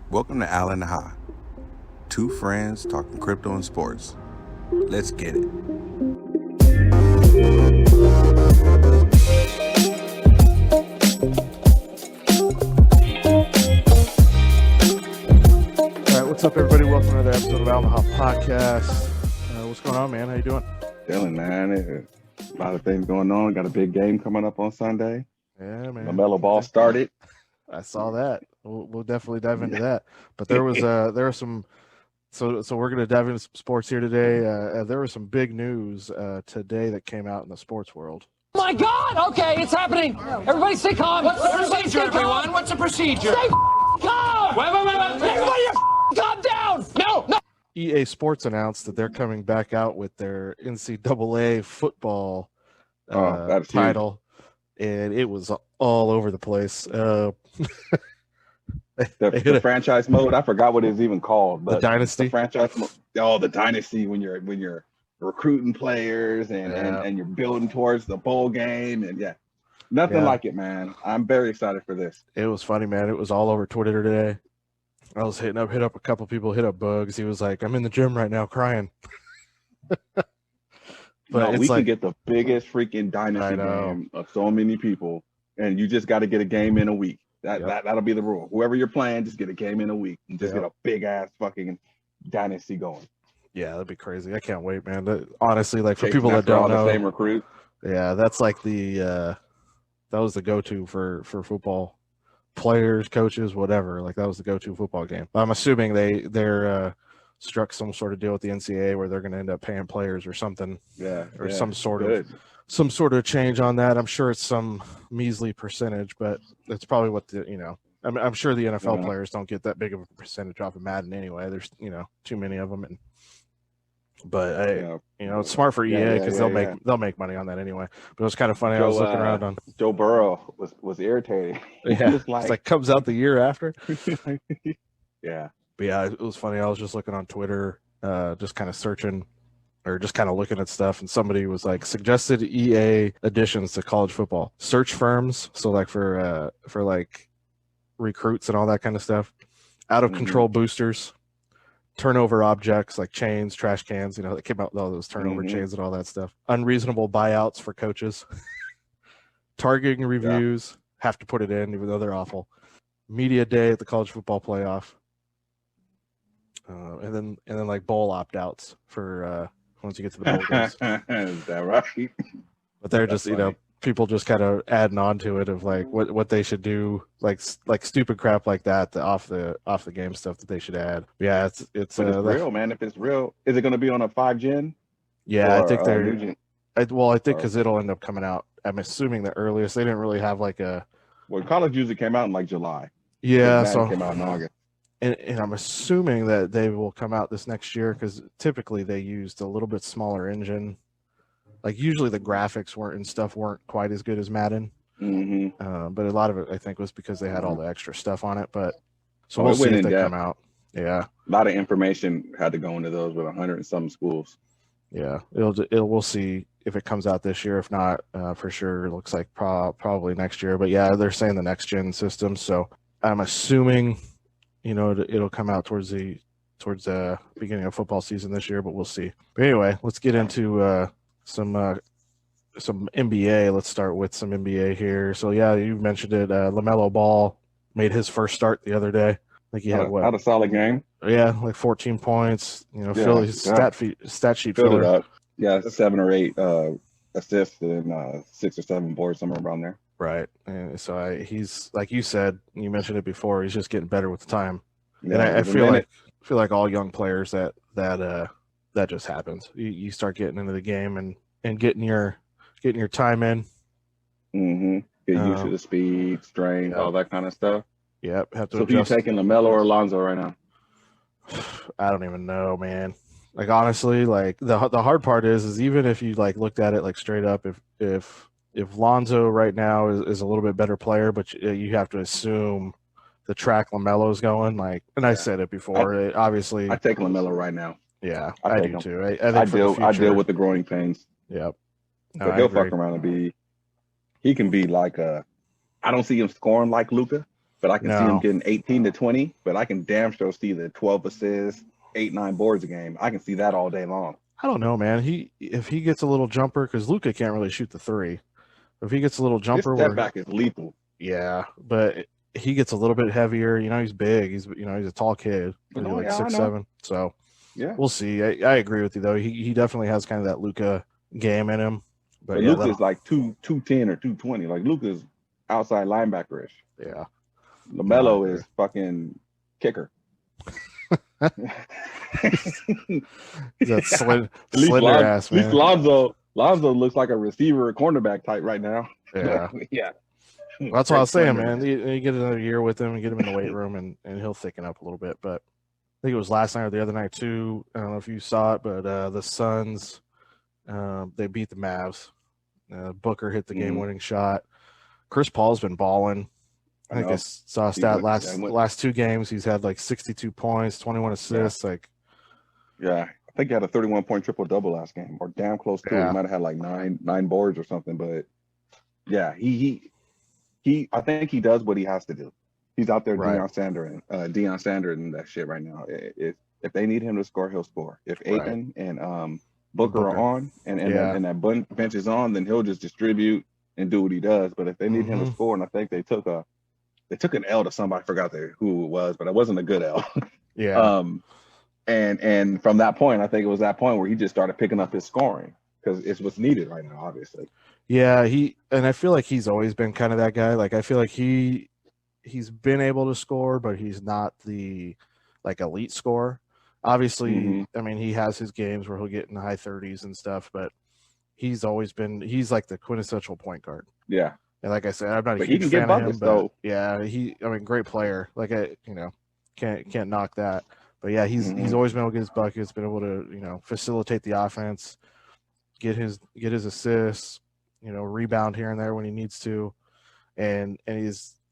Welcome to Al and Ha, two friends talking crypto and sports. Let's get it. All right, what's up, everybody? Welcome to another episode of Al and Ha Podcast. What's going on, man? How you doing? Chilling, man. A lot of things going on. Got a big game coming up on Sunday. Yeah, man. LaMelo Ball started. I saw that. We'll definitely dive into that. But there was some. So we're gonna dive into some sports here today. There was some big news today that came out in the sports world. Oh my God! Okay, it's happening. Everybody stay calm. What's the procedure, everyone? What's the procedure? Stay calm. Wait. Everybody, calm down. No. EA Sports announced that they're coming back out with their NCAA football That's title, and it was all over the place. The franchise mode. I forgot what it's even called. But the Dynasty. The franchise mode. Oh, the Dynasty when you're recruiting players and you're building towards the bowl game and nothing like it, man. I'm very excited for this. It was funny, man. It was all over Twitter today. I was hit up a couple people, hit up Bugs. He was like, I'm in the gym right now crying. But we can get the biggest freaking Dynasty game of so many people, and you just got to get a game in a week. That'll be the rule. Whoever you're playing, just get a game in a week and just get a big ass fucking Dynasty going. Yeah, that'd be crazy. I can't wait, man. Honestly, like for Chasing people that after don't all know, the same recruit. Yeah, that's like that was the go-to for football players, coaches, whatever. Like that was the go-to football game. I'm assuming they're struck some sort of deal with the NCAA where they're going to end up paying players or something. Some sort of change on that. I'm sure it's some measly percentage, but it's probably what I'm sure the NFL players don't get that big of a percentage off of Madden anyway. There's too many of them, it's smart for EA because they'll make money on that anyway. But it was kind of funny. I was looking around on Joe Burrow was irritating. Yeah, it's like comes out the year after. Yeah. But yeah, it was funny. I was just looking on Twitter, just kind of searching or just kind of looking at stuff, and somebody was like suggested EA additions to college football. Search firms, so like for like recruits and all that kind of stuff. Out of control boosters, turnover objects like chains, trash cans, that came out with all those turnover chains and all that stuff. Unreasonable buyouts for coaches. Targeting reviews, have to put it in even though they're awful. Media day at the college football playoff. And then like bowl opt-outs for once you get to the bowl games. Is that right? But they're just funny. People just kind of adding on to it of like what they should do, like stupid crap like that, the off the game stuff that they should add. Yeah, it's real, man. If it's real, is it going to be on a 5-gen? Yeah, I think I think because it'll end up coming out. I'm assuming the earliest. They didn't really have like a. Well, college usually came out in like July. Yeah, so it came out in August. And I'm assuming that they will come out this next year because typically they used a little bit smaller engine. Like usually the graphics weren't quite as good as Madden, but a lot of it I think was because they had all the extra stuff on it. But so we'll see if they come out. Yeah, a lot of information had to go into those with 100 and some schools. Yeah, we'll see if it comes out this year. If not, for sure, it looks like probably next year. But yeah, they're saying the next gen system. So I'm assuming, it'll come out towards the beginning of football season this year. But we'll see. But anyway, let's get into some NBA. Let's start with some NBA here. So yeah, you mentioned it. LaMelo Ball made his first start the other day. I think he had a solid game. Yeah, like 14 points. His stat sheet filled it up. Yeah, 7 or 8 assists and 6 or 7 boards, somewhere around there. Right, and so he's like you said. You mentioned it before. He's just getting better with time. Yeah, and I feel like all young players that just happens. You start getting into the game and getting your time in. Get used to the speed, strength, all that kind of stuff. Yep. Have to. So, you taking LaMelo or Alonzo right now? I don't even know, man. Like honestly, like the hard part is even if you like looked at it like straight up, if Lonzo right now is a little bit better player, but you have to assume the track LaMelo's going. Like, and I said it before. Obviously, I take LaMelo right now. Yeah, I do too. I deal with the growing pains. Yep. But he'll fuck around and he can be like I don't see him scoring like Luka, but I can see him getting 18 to 20. But I can damn sure see the 12 assists, 8-9 boards a game. I can see that all day long. I don't know, man. If he gets a little jumper, because Luka can't really shoot the three. If he gets a little jumper, his step back is lethal. Yeah, but he gets a little bit heavier. He's big. He's a tall kid. He's like 6'7". So yeah, we'll see. I agree with you though. He definitely has kind of that Luka game in him. But yeah, Luka's like 210 or 220. Like Luka's outside linebacker-ish. Yeah. LaMelo is fucking kicker. That slender ass, man. At least Lonzo looks like a receiver or cornerback type right now. Yeah. Yeah. Well, that's what I was saying, man. You get another year with him and get him in the weight room and he'll thicken up a little bit. But I think it was last night or the other night too. I don't know if you saw it, but the Suns, they beat the Mavs. Booker hit the game-winning shot. Chris Paul's been balling. I think I saw a stat last 2 games. He's had like 62 points, 21 assists. Yeah. I think he had a 31-point triple-double last game, or damn close to it. He might have had like nine boards or something. But yeah, I think he does what he has to do. He's out there Deion Sanders and that shit right now. If they need him to score, he'll score. If Ayton and Booker are on and that bench is on, then he'll just distribute and do what he does. But if they need him to score, and I think they took an L to somebody, I forgot who it was, but it wasn't a good L. Yeah. And from that point, I think it was that point where he just started picking up his scoring because it's what's needed right now, obviously. Yeah, I feel like he's always been kind of that guy. Like I feel like he's been able to score, but he's not the like elite scorer. Obviously, I mean, he has his games where he'll get in the high 30s and stuff, but he's like the quintessential point guard. Yeah. And like I said, I'm not a huge fan of him, but yeah, great player. Like can't knock that. But yeah, he's always been able to get his buckets, been able to, facilitate the offense, get his assists, rebound here and there when he needs to. And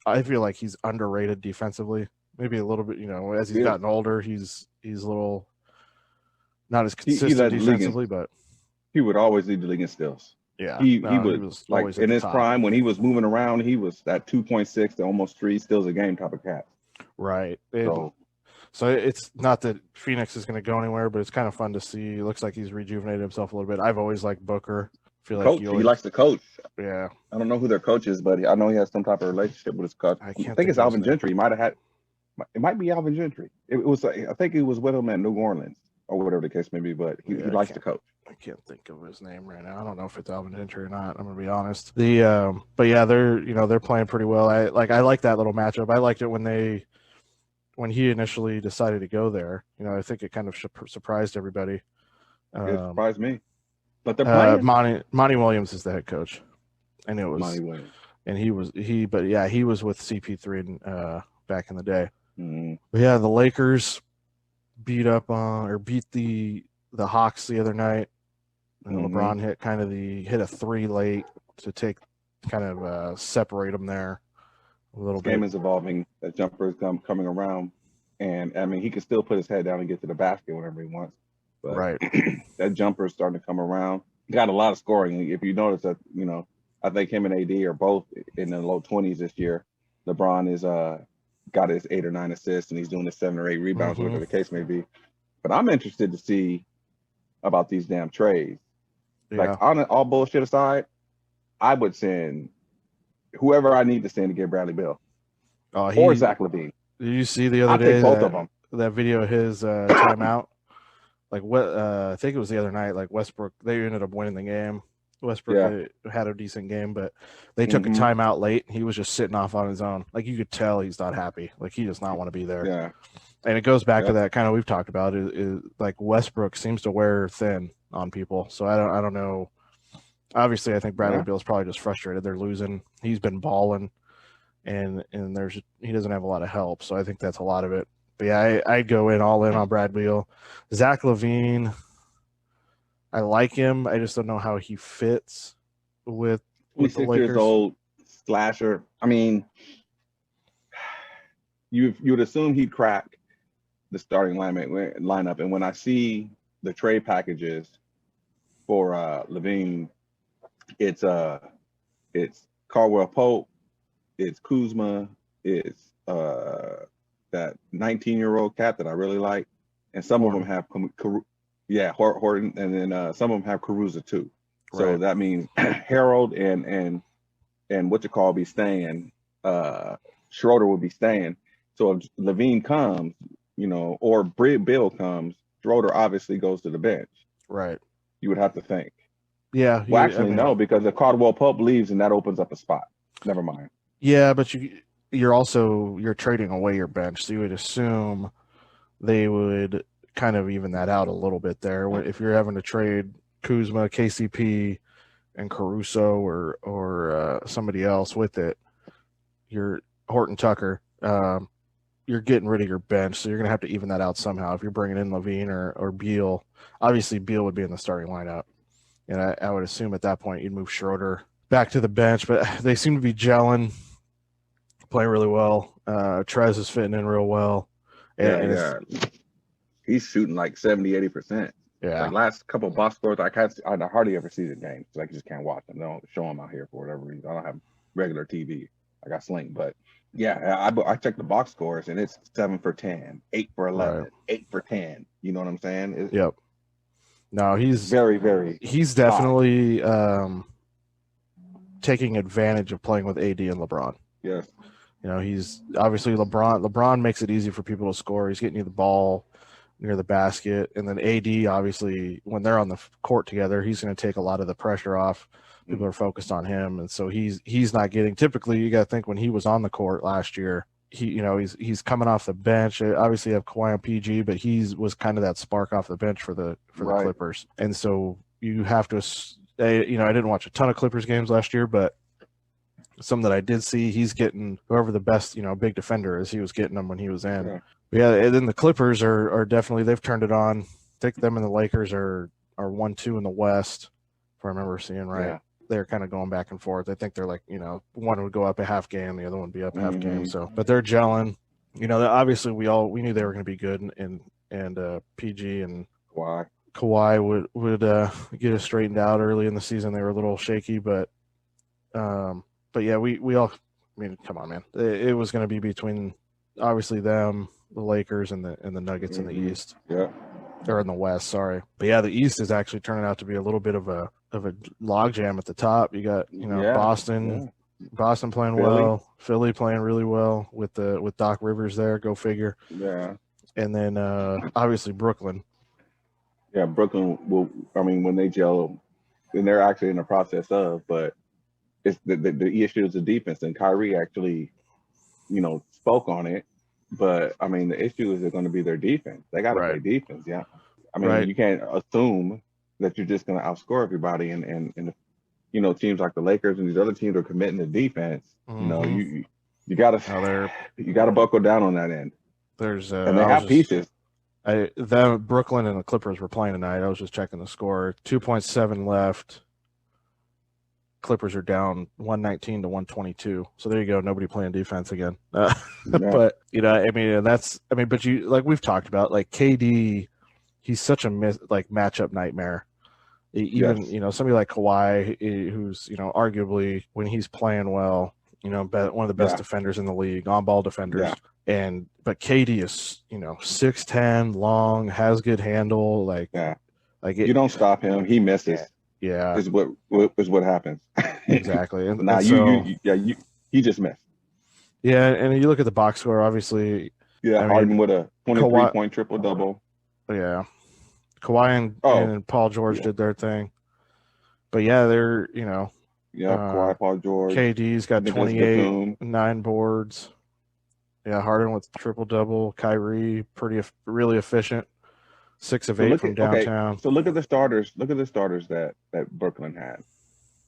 I feel like he's underrated defensively. Maybe a little bit, as he's gotten older, he's a little not as consistent defensively, but he would always lead the league in steals. Yeah. He was like in his prime when he was moving around, he was that 2.6 to almost 3 steals a game type of cat. Right. So it's not that Phoenix is going to go anywhere, but it's kind of fun to see. It looks like he's rejuvenated himself a little bit. I've always liked Booker. He likes to coach. Yeah. I don't know who their coach is, but I know he has some type of relationship with his coach. I think it's Alvin Gentry. It might be Alvin Gentry. I think it was with him at New Orleans or whatever the case may be, but he likes to coach. I can't think of his name right now. I don't know if it's Alvin Gentry or not. I'm gonna be honest. But yeah, they're playing pretty well. I like that little matchup. I liked it when he initially decided to go there. I think it kind of surprised everybody. It surprised me. But they're playing. Monty Williams is the head coach, and it was Monty Williams. And he was with CP3 back in the day. Mm-hmm. But yeah, the Lakers beat the Hawks the other night. And LeBron hit a 3 late to separate them there a little bit. Game is evolving. That jumper is coming around, and I mean he can still put his head down and get to the basket whenever he wants. But right, that jumper is starting to come around. Got a lot of scoring. If you notice that, I think him and AD are both in the low 20s this year. LeBron is got his 8 or 9 assists, and he's doing the 7 or 8 rebounds, whatever the case may be. But I'm interested to see about these damn trades. Yeah. Like, on all bullshit aside, I would send whoever I need to send to get Bradley Beal or Zach LaVine. Did you see the other day both of them. That video of his timeout? Like I think it was the other night. Like Westbrook, they ended up winning the game. Westbrook had a decent game, but they took a timeout late. He was just sitting off on his own. Like you could tell he's not happy. Like he does not want to be there. Yeah. And it goes back to that kind of we've talked about is like Westbrook seems to wear thin on people. So I don't know. Obviously, I think Bradley Beal's probably just frustrated. They're losing. He's been balling, and he doesn't have a lot of help. So I think that's a lot of it. But yeah, I'd go all in on Brad Beal. Zach LaVine, I like him. I just don't know how he fits with the Lakers. 26 years old, slasher. I mean, you would assume he'd crack the starting lineup. And when I see the trade packages for LaVine, it's Caldwell Pope, it's Kuzma, is that 19-year-old cat that I really like, and some of them have Horton, and then some of them have Caruza too. So Right. that means Harold and what you call be staying. Schroeder will be staying. So if Levine comes, or Bill comes, Schroeder obviously goes to the bench. Right. You would have to think. Yeah. Well, actually, no, because if Caldwell Pope leaves, and that opens up a spot. Never mind. Yeah, but you're trading away your bench, so you would assume they would kind of even that out a little bit there. If you're having to trade Kuzma, KCP, and Caruso or somebody else with it, you're Horton Tucker. You're getting rid of your bench, so you're going to have to even that out somehow. If you're bringing in Levine or Beal, obviously Beal would be in the starting lineup, and I would assume at that point you'd move Schroeder back to the bench. But they seem to be gelling, playing really well. Trez is fitting in real well. Yeah. He's shooting like 70-80%. Yeah. Like last couple of box scores, I hardly ever see the games because I just can't watch them. They don't show them out here for whatever reason. I don't have regular TV. I got Sling, but yeah, I check the box scores and it's 7 for 10, 8 for 11, Right. 8 for 10. You know what I'm saying? Yep. No, he's very, very. He's definitely taking advantage of playing with AD and LeBron. Yes. He's obviously LeBron makes it easy for people to score. He's getting you the ball near the basket, and then AD obviously when they're on the court together, he's going to take a lot of the pressure off. People are focused on him, and so he's not getting. Typically, you got to think when he was on the court last year, he's coming off the bench. Obviously, you have Kawhi on PG, but was kind of that spark off the bench for the Clippers, and so you have to. I didn't watch a ton of Clippers games last year, but some that I did see, he's getting whoever the best big defender is. He was getting them when he was in. Yeah, and then the Clippers are definitely they've turned it on. I think them and the Lakers are 1-2 in the West, if I remember seeing right. Yeah. They're kind of going back and forth. I think they're like, one would go up a half game, the other one would be up a half game. So, but they're gelling. Obviously we knew they were going to be good, and PG and Kawhi would get it straightened out early in the season. They were a little shaky, but yeah, we all. I mean, come on, man. It was going to be between obviously them, the Lakers, and the Nuggets in the East. Yeah. Or in the West, sorry. But yeah, the East is actually turning out to be a little bit of a logjam at the top. You got Boston playing well, Philly playing really well with Doc Rivers there. Go figure. Yeah. And then obviously Brooklyn. Yeah, Brooklyn will. I mean, when they gel, and they're actually in the process of, but it's the issue is the defense, and Kyrie actually, spoke on it. But I mean, the issue is going to be their defense. They got to play defense. Yeah, I mean, you can't assume that you're just going to outscore everybody. And teams like the Lakers and these other teams are committing to defense. Mm-hmm. You got to buckle down on that end. And they have pieces. Brooklyn and the Clippers were playing tonight. I was just checking the score. 2.7 left. Clippers are down 119 to 122. So there you go. Nobody playing defense again. But but like we've talked about, like KD, he's such a matchup nightmare. Even somebody like Kawhi, who's arguably when he's playing well, one of the best defenders in the league, on ball defenders. Yeah. But KD is 6'10", long, has good handle. You don't stop him. He misses. Yeah, is what happens. Exactly. And now he just missed. Yeah, and you look at the box score, obviously. Yeah, Harden with a 23-point triple double. Yeah, Kawhi and Paul George did their thing, but yeah, they're Kawhi, Paul George. KD's got 28, 9 boards. Yeah, Harden with triple double. Kyrie really efficient. 6 of 8 from downtown. Okay, so look at the starters. Look at the starters that Brooklyn had.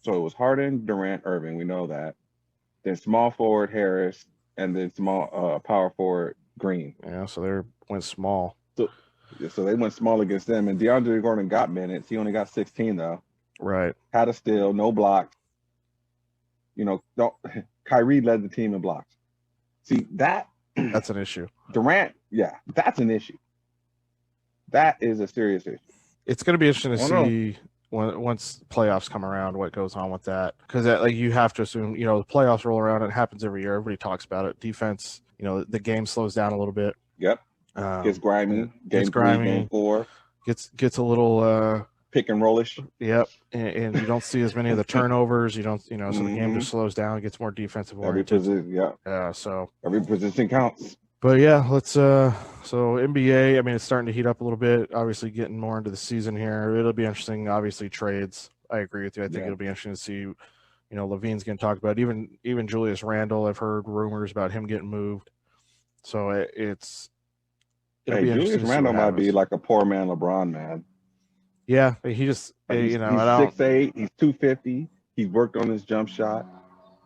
So it was Harden, Durant, Irving. We know that. Then small forward Harris, and then small power forward Green. Yeah, so they went small. So they went small against them. And DeAndre Gordon got minutes. He only got 16 though. Right. Had a steal, no blocks. Kyrie led the team in blocks. See that's an issue. Durant, that's an issue. That is a serious issue. It's going to be interesting to see. once playoffs come around, what goes on with that? Because like you have to assume, the playoffs roll around. It happens every year. Everybody talks about it. Defense, the game slows down a little bit. Yep. Gets grimy. Game 3, game 4. Gets a little pick and rollish. Yep. And you don't see as many of the turnovers. You don't, so the game just slows down. It gets more defensive oriented. So every position counts. But yeah, let's so NBA, I mean, it's starting to heat up a little bit, obviously getting more into the season here. It'll be interesting, obviously trades. I agree with you. I think it'll be interesting to see, Levine's going to talk about even Julius Randle. I've heard rumors about him getting moved. So it'll be Julius Randle might be like a poor man LeBron, man. Yeah, he just, he's 6'8", he's 250. He's worked on his jump shot.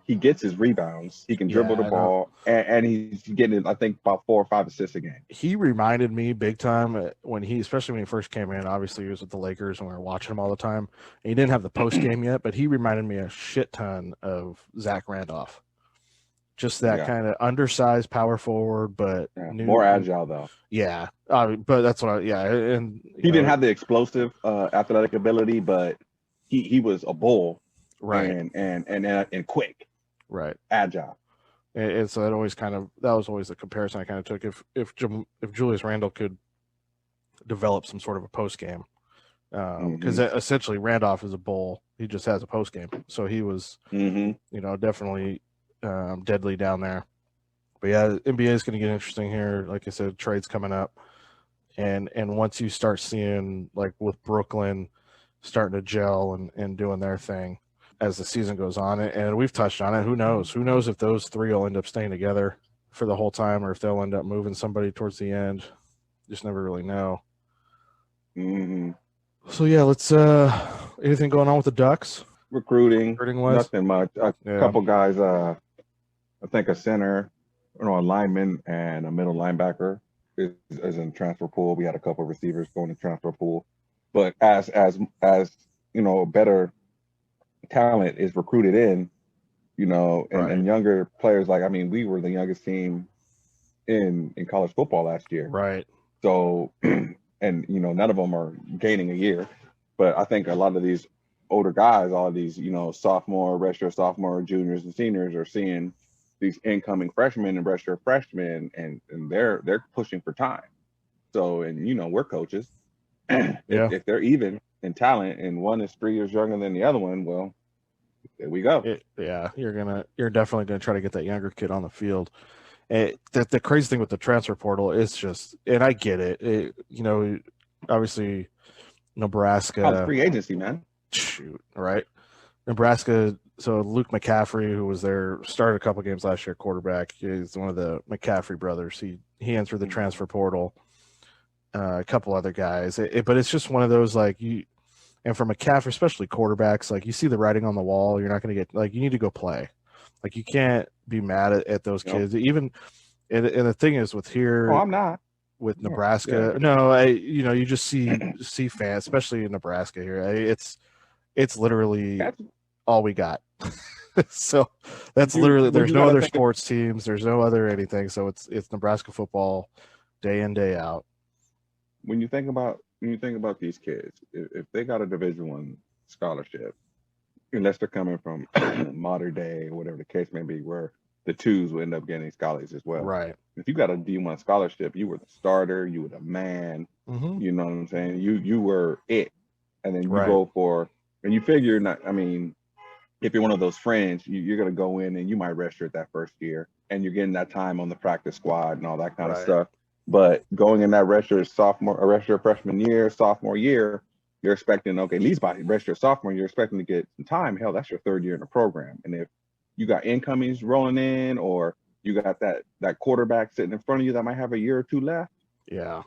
He gets his rebounds. He can dribble the ball, and he's getting, I think, about 4 or 5 assists a game. He reminded me big time especially when he first came in. Obviously, he was with the Lakers, and we were watching him all the time. And he didn't have the post game yet, but he reminded me a shit ton of Zach Randolph. Just that kind of undersized power forward, but more agile though. Yeah, but that's what and he didn't have the explosive athletic ability, but he was a bull, right? And quick. Right, agile, and so that was always the comparison I kind of took. If Julius Randle could develop some sort of a post game, because essentially Randolph is a bull, he just has a post game, so he was, definitely deadly down there. But yeah, NBA is going to get interesting here. Like I said, trades coming up, and once you start seeing like with Brooklyn starting to gel and doing their thing as the season goes on, and we've touched on it. Who knows if those three will end up staying together for the whole time, or if they'll end up moving somebody towards the end. Just never really know. So yeah, let's anything going on with the Ducks? Recruiting wise? Nothing much. A couple guys, I think a center, a lineman, and a middle linebacker is in the transfer pool. We had a couple of receivers going to transfer pool, but as better talent is recruited in, and younger players, we were the youngest team in college football last year. Right. So, and none of them are gaining a year, but I think a lot of these older guys, all of these, sophomore, redshirt sophomore, juniors and seniors are seeing these incoming freshmen and redshirt freshmen, and they're pushing for time. So, and we're coaches. If they're even in talent and one is 3 years younger than the other one, well, there we go. You're definitely gonna try to get that younger kid on the field. The crazy thing with the transfer portal is just, and I get it. Obviously Nebraska. Free agency, man. Shoot, right? Nebraska. So Luke McCaffrey, who was there, started a couple games last year, quarterback. He's one of the McCaffrey brothers. He entered the transfer portal. A couple other guys, but it's just one of those and for McCaffrey, especially quarterbacks, you see the writing on the wall. You're not going to get you need to go play. You can't be mad at those kids. Even and the thing is with here. Oh, I'm not. With Nebraska, no, you just see fans, especially in Nebraska here. It's literally all we got. So that's literally, there's no other sports teams, there's no other anything. So it's Nebraska football day in, day out. When you think about these kids, if they got a Division I scholarship, unless they're coming from modern day or whatever the case may be, where the twos will end up getting scholarships as well. Right. If you got a D1 scholarship, you were the starter, you were the man. You know what I'm saying? You were it. And then you go for, and you figure if you're one of those friends, you're going to go in and you might redshirt that first year, and you're getting that time on the practice squad and all that kind of stuff. But going in that redshirt freshman year, sophomore year, you're expecting, at least by redshirt sophomore, you're expecting to get some time. Hell, that's your third year in the program. And if you got incomings rolling in, or you got that quarterback sitting in front of you that might have a year or two left. Yeah.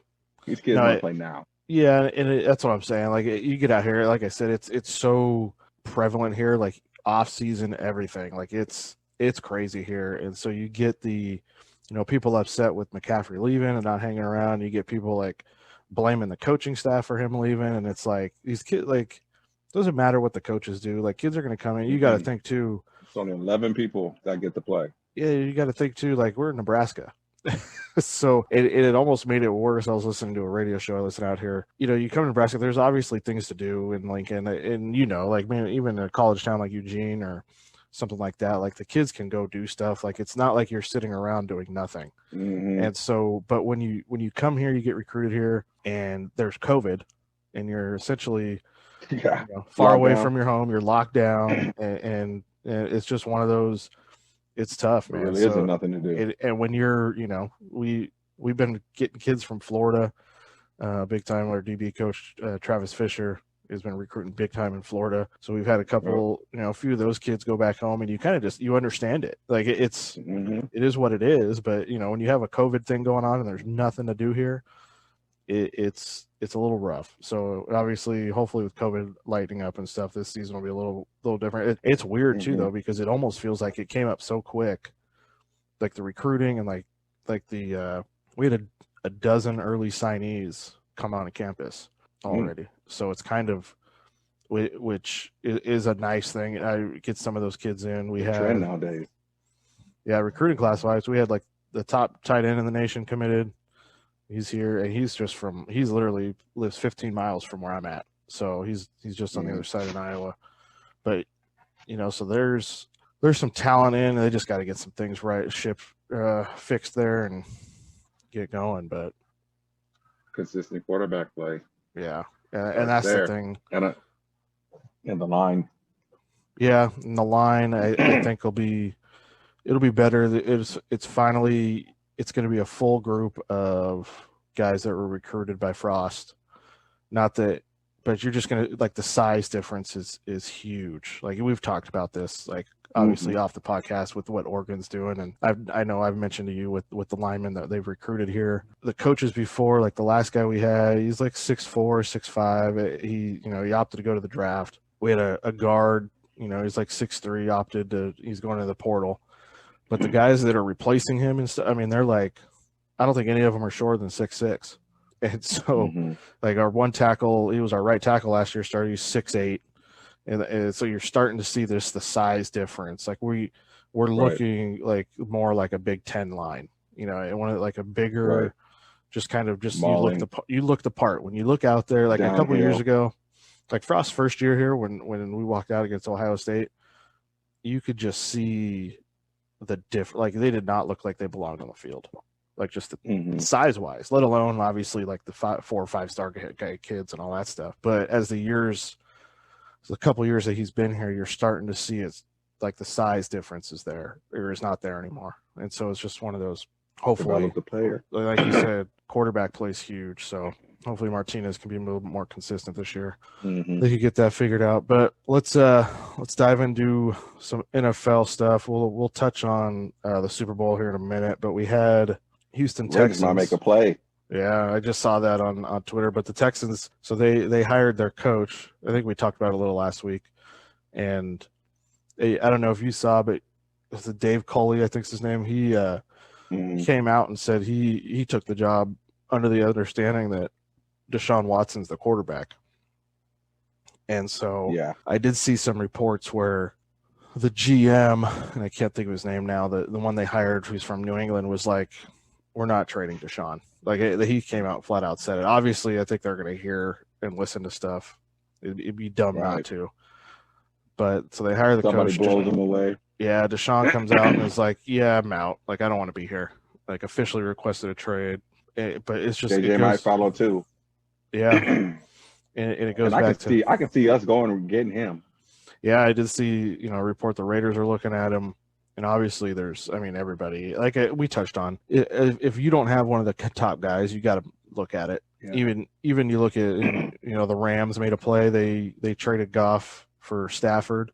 These kids don't play now. Yeah, and that's what I'm saying. You get out here, like I said, it's so prevalent here, off season, everything. It's crazy here. And so you get the, people upset with McCaffrey leaving and not hanging around. You get people blaming the coaching staff for him leaving. And it's these kids, doesn't matter what the coaches do. Kids are going to come in. You got to think too. It's only 11 people that get to play. Yeah, you got to think too, we're in Nebraska. So it almost made it worse. I was listening to a radio show I listen out here. You know, you come to Nebraska, there's obviously things to do in Lincoln, and you know, like man, even a college town like Eugene or something like that, like the kids can go do stuff. Like it's not like you're sitting around doing nothing. And so, but when you come here, you get recruited here, and there's COVID, and you're essentially far away from your home. You're locked down, and it's just one of those. It's tough, man. It really isn't nothing to do. And when you're, you know, we've been getting kids from Florida, big time. Our DB coach Travis Fisher has been recruiting big time in Florida. So we've had a couple, you know, a few of those kids go back home, and you kind of just you understand it. Like it is what it is. But you know, when you have a COVID thing going on and there's nothing to do here, it's a little rough. So obviously, hopefully with COVID lightening up and stuff, this season will be a little different. It's weird too though, because it almost feels like it came up so quick, like the recruiting and like the we had a dozen early signees come on campus already. So it's kind of which is a nice thing. I get some of those kids in. We have trend nowadays. Yeah, recruiting class wise, we had like the top tight end in the nation committed. He's here, and he's literally lives 15 miles from where I'm at. So he's just on the other side in Iowa. But, you know, so there's some talent in. They just got to get some things right, fixed there and get going. But consistent quarterback play. Yeah. And that's the thing. And the line. Yeah. And the line, I think it'll be better. It's going to be a full group of guys that were recruited by Frost. Not that, but you're just going to, like, the size difference is huge. Like, we've talked about this, like, obviously off the podcast with what Oregon's doing. And I know I've mentioned to you with the linemen that they've recruited here. The coaches before, like the last guy we had, he's like 6'4", 6'5". He opted to go to the draft. We had a guard, you know, he's like 6'3", he's going to the portal. But the guys that are replacing him and stuff, I mean, they're like, I don't think any of them are shorter than 6'6". And so, like, our one tackle, he was our right tackle last year, started, he's 6'8". And so you're starting to see the size difference. Like, we're looking like more like a Big Ten line, you know, and one like a bigger, just kind of just you look the part. When you look out there, like a couple of years ago, like Frost's first year here, when we walked out against Ohio State, you could just see the like they did not look like they belonged on the field, like just size wise, let alone obviously like the 4 or 5 star kids and all that stuff. But as a couple years that he's been here, you're starting to see it's like the size difference is there or is not there anymore. And so it's just one of those, hopefully the player, like you said, quarterback plays huge. So hopefully Martinez can be a little bit more consistent this year. They could get that figured out. But let's dive into some NFL stuff. We'll touch on the Super Bowl here in a minute. But we had Houston Texans might make a play. Yeah, I just saw that on Twitter. But the Texans, so they hired their coach. I think we talked about it a little last week. And I don't know if you saw, but it's Dave Culley, I think's his name. He came out and said he took the job under the understanding that Deshaun Watson's the quarterback. And so I did see some reports where the GM, and I can't think of his name now, the one they hired who's from New England was like, we're not trading Deshaun. Like, he came out flat out said it. Obviously, I think they're going to hear and listen to stuff. It'd be dumb not to. But so they hire the coach. Somebody blows him away. Yeah, Deshaun comes out and is like, yeah, I'm out. Like, I don't want to be here. Like, officially requested a trade. But it's just JJ might follow too. Yeah, and it goes back to. I can see us going and getting him. Yeah, I did see a report the Raiders are looking at him, and obviously there's, I mean, everybody like we touched on. If you don't have one of the top guys, you got to look at it. Yeah. Even you look at the Rams made a play. They traded Goff for Stafford,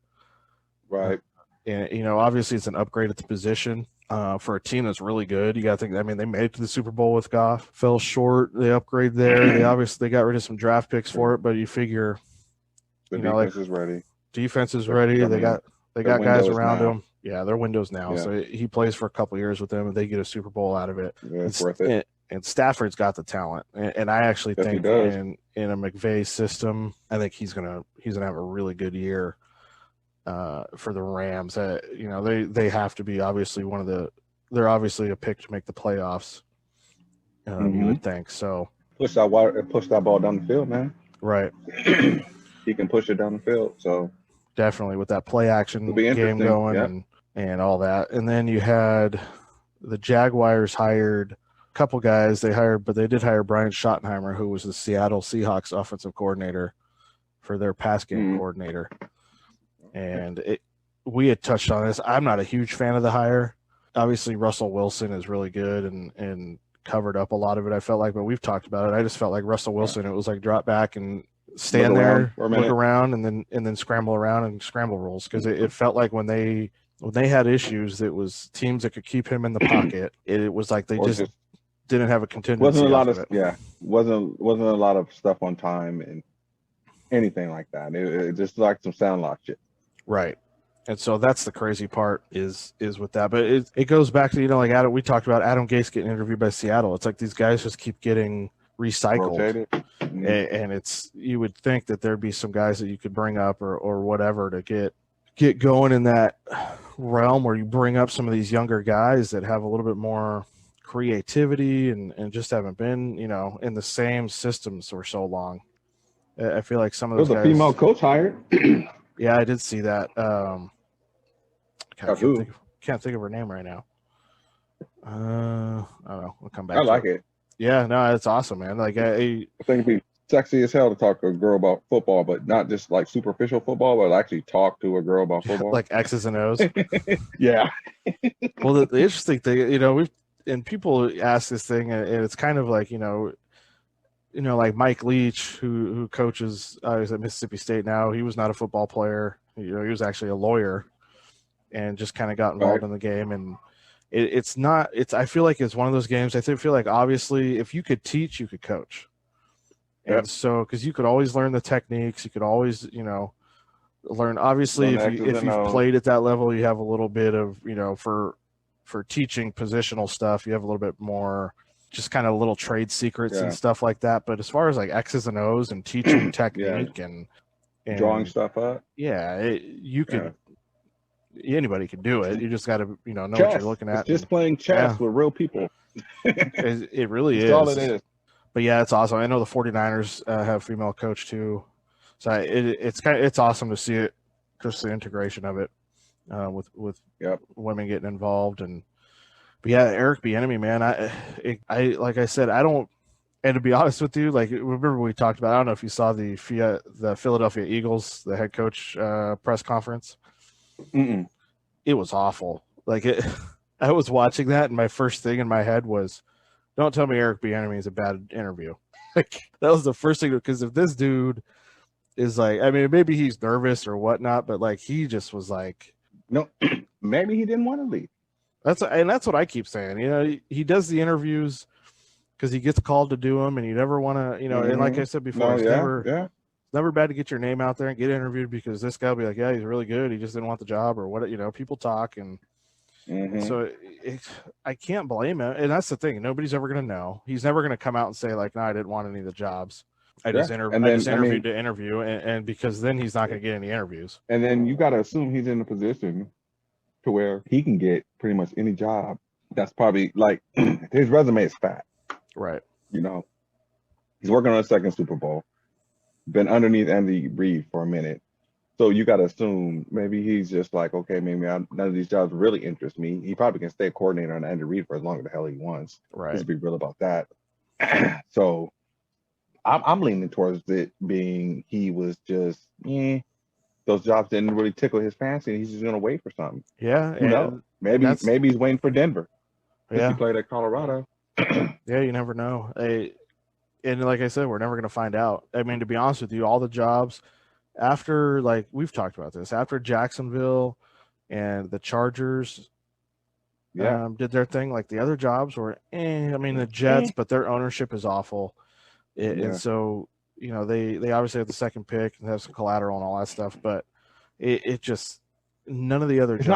right? And obviously it's an upgrade at the position. For a team that's really good, you got to think. I mean, they made it to the Super Bowl with Goff, fell short. They upgrade there. They got rid of some draft picks for it, but you figure, the defense is ready. Defense is ready. They got guys around him. Yeah, their window's now. Yeah. So he plays for a couple of years with them, and they get a Super Bowl out of it. Yeah, it's worth it. And Stafford's got the talent, and I actually think in a McVay system, I think he's gonna have a really good year. For the Rams, they have to be obviously one of the they're obviously a pick to make the playoffs. You would think so. Push that ball down the field, man. Right. He can push it down the field. So definitely with that play action game going and all that. And then you had the Jaguars hired a couple guys. But they did hire Brian Schottenheimer, who was the Seattle Seahawks offensive coordinator, for their pass game coordinator. And we had touched on this. I'm not a huge fan of the hire. Obviously, Russell Wilson is really good and covered up a lot of it, I felt like, but we've talked about it. I just felt like Russell Wilson, it was like drop back and stand there, look around, and then scramble around and scramble rolls, because it felt like when they had issues, it was teams that could keep him in the pocket. It was like they just didn't have a contingency. Wasn't a lot of stuff on time and anything like that. It just like some sound lock shit. Right. And so that's the crazy part is with that. But it goes back to, like we talked about Adam Gase getting interviewed by Seattle. It's like these guys just keep getting recycled. And it's, you would think that there'd be some guys that you could bring up or whatever to get going in that realm where you bring up some of these younger guys that have a little bit more creativity and just haven't been, in the same systems for so long. I feel like some of those guys. There's a female coach hired. Yeah, I did see that. Can't think of her name right now. I don't know. We'll come back. I like it. Yeah, no, it's awesome, man. Like I think it'd be sexy as hell to talk to a girl about football, but not just like superficial football, but actually talk to a girl about football, like X's and O's. Yeah. Well, the interesting thing, and people ask this thing, and it's kind of like like Mike Leach, who coaches he's at Mississippi State now. He was not a football player. He was actually a lawyer, and just kind of got involved in the game. And I feel like it's one of those games. I feel like obviously if you could teach, you could coach. And so, because you could always learn the techniques, you could always, learn. Obviously, if you've played at that level, you have a little bit of, for teaching positional stuff, you have a little bit more just kind of little trade secrets and stuff like that. But as far as like X's and O's and teaching technique and drawing stuff up, you could. Anybody can do it. You just got to, know chess. what you're looking at. It's just playing chess with real people. It really is. That's all it is. But yeah, it's awesome. I know the 49ers have a female coach too, so it's awesome to see it, just the integration of it with women getting involved. But yeah, Eric Bieniemy, man, I like I said, I don't. And to be honest with you, like remember we talked about, I don't know if you saw the Philadelphia Eagles, the head coach press conference. Mm-mm. It was awful. Like I was watching that, and my first thing in my head was, "Don't tell me Eric Bieniemy is a bad interview." Like that was the first thing, because if this dude is like, I mean, maybe he's nervous or whatnot, but like he just was like, no, maybe he didn't want to leave. That's what I keep saying. He does the interviews because he gets called to do them, and you never want to, And like I said before, it's never bad to get your name out there and get interviewed, because this guy will be like, yeah, he's really good. He just didn't want the job or what, people talk. And so I can't blame him. And that's the thing. Nobody's ever going to know. He's never going to come out and say like, no, I didn't want any of the jobs. I just interviewed to interview. And because then he's not going to get any interviews. And then you got to assume he's in a position to where he can get pretty much any job. That's probably like his resume is fat. Right. He's working on a second Super Bowl. Been underneath Andy Reid for a minute. So you got to assume maybe he's just like, okay, maybe none of these jobs really interest me. He probably can stay a coordinator on Andy Reid for as long as the hell he wants. Right. Let's be real about that. So I'm leaning towards it being he was just, those jobs didn't really tickle his fancy, and he's just going to wait for something. Yeah. Maybe he's waiting for Denver. Yeah. He played at Colorado. Yeah, you never know. And like I said, we're never going to find out. I mean, to be honest with you, all the jobs after, like we've talked about this, after Jacksonville and the Chargers did their thing, like the other jobs were, I mean, the Jets, but their ownership is awful. And so, they obviously have the second pick and have some collateral and all that stuff, but it just, none of the other jobs.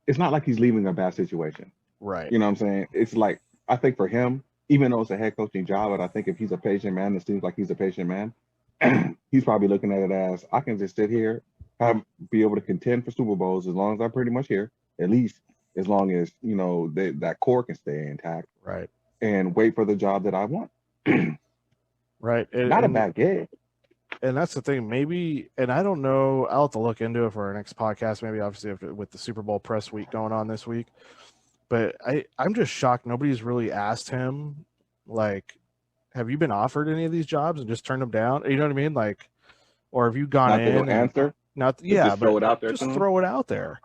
It's not like he's leaving a bad situation. Right. You know what I'm saying? It's like, I think for him, even though it's a head coaching job, but I think if he's a patient man, it seems like he's a patient man. He's probably looking at it as, I can just sit here, be able to contend for Super Bowls as long as I'm pretty much here, at least, as long as that core can stay intact. Right. And wait for the job that I want. Right. Not a bad gig. And that's the thing. Maybe, and I don't know. I'll have to look into it for our next podcast. Maybe, obviously, with the Super Bowl press week going on this week. But I'm just shocked nobody's really asked him, like, have you been offered any of these jobs and just turned them down? You know what I mean? Like, or have you gone in and answer? Just throw it out there. Just throw it out there,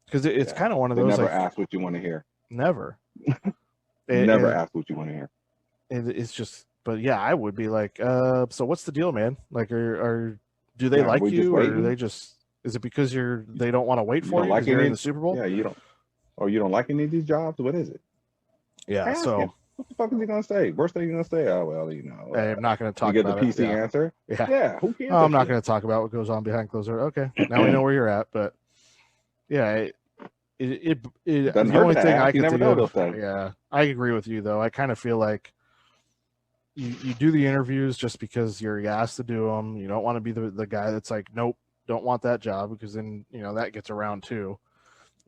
because it's kind of one of those. Never like, ask what you want to hear. Never. Never ask what you want to hear. It's just, but yeah, I would be like, so what's the deal, man? Like, do they like you, or are they just? Is it because they don't want to wait for you because you're in the Super Bowl? Yeah, you don't. Or you don't like any of these jobs? What is it? Yeah. Ask him. What the fuck is he gonna say? Worst thing he's gonna say? Oh well, I'm not gonna talk about about the PC answer. Yeah. Who cares? I'm not gonna talk about what goes on behind closed doors. Okay, now we know where you're at. But yeah, the only thing I can think of. Yeah, I agree with you though. I kind of feel like you do the interviews just because you're asked to do them. You don't want to be the guy that's like, nope, don't want that job, because then that gets around too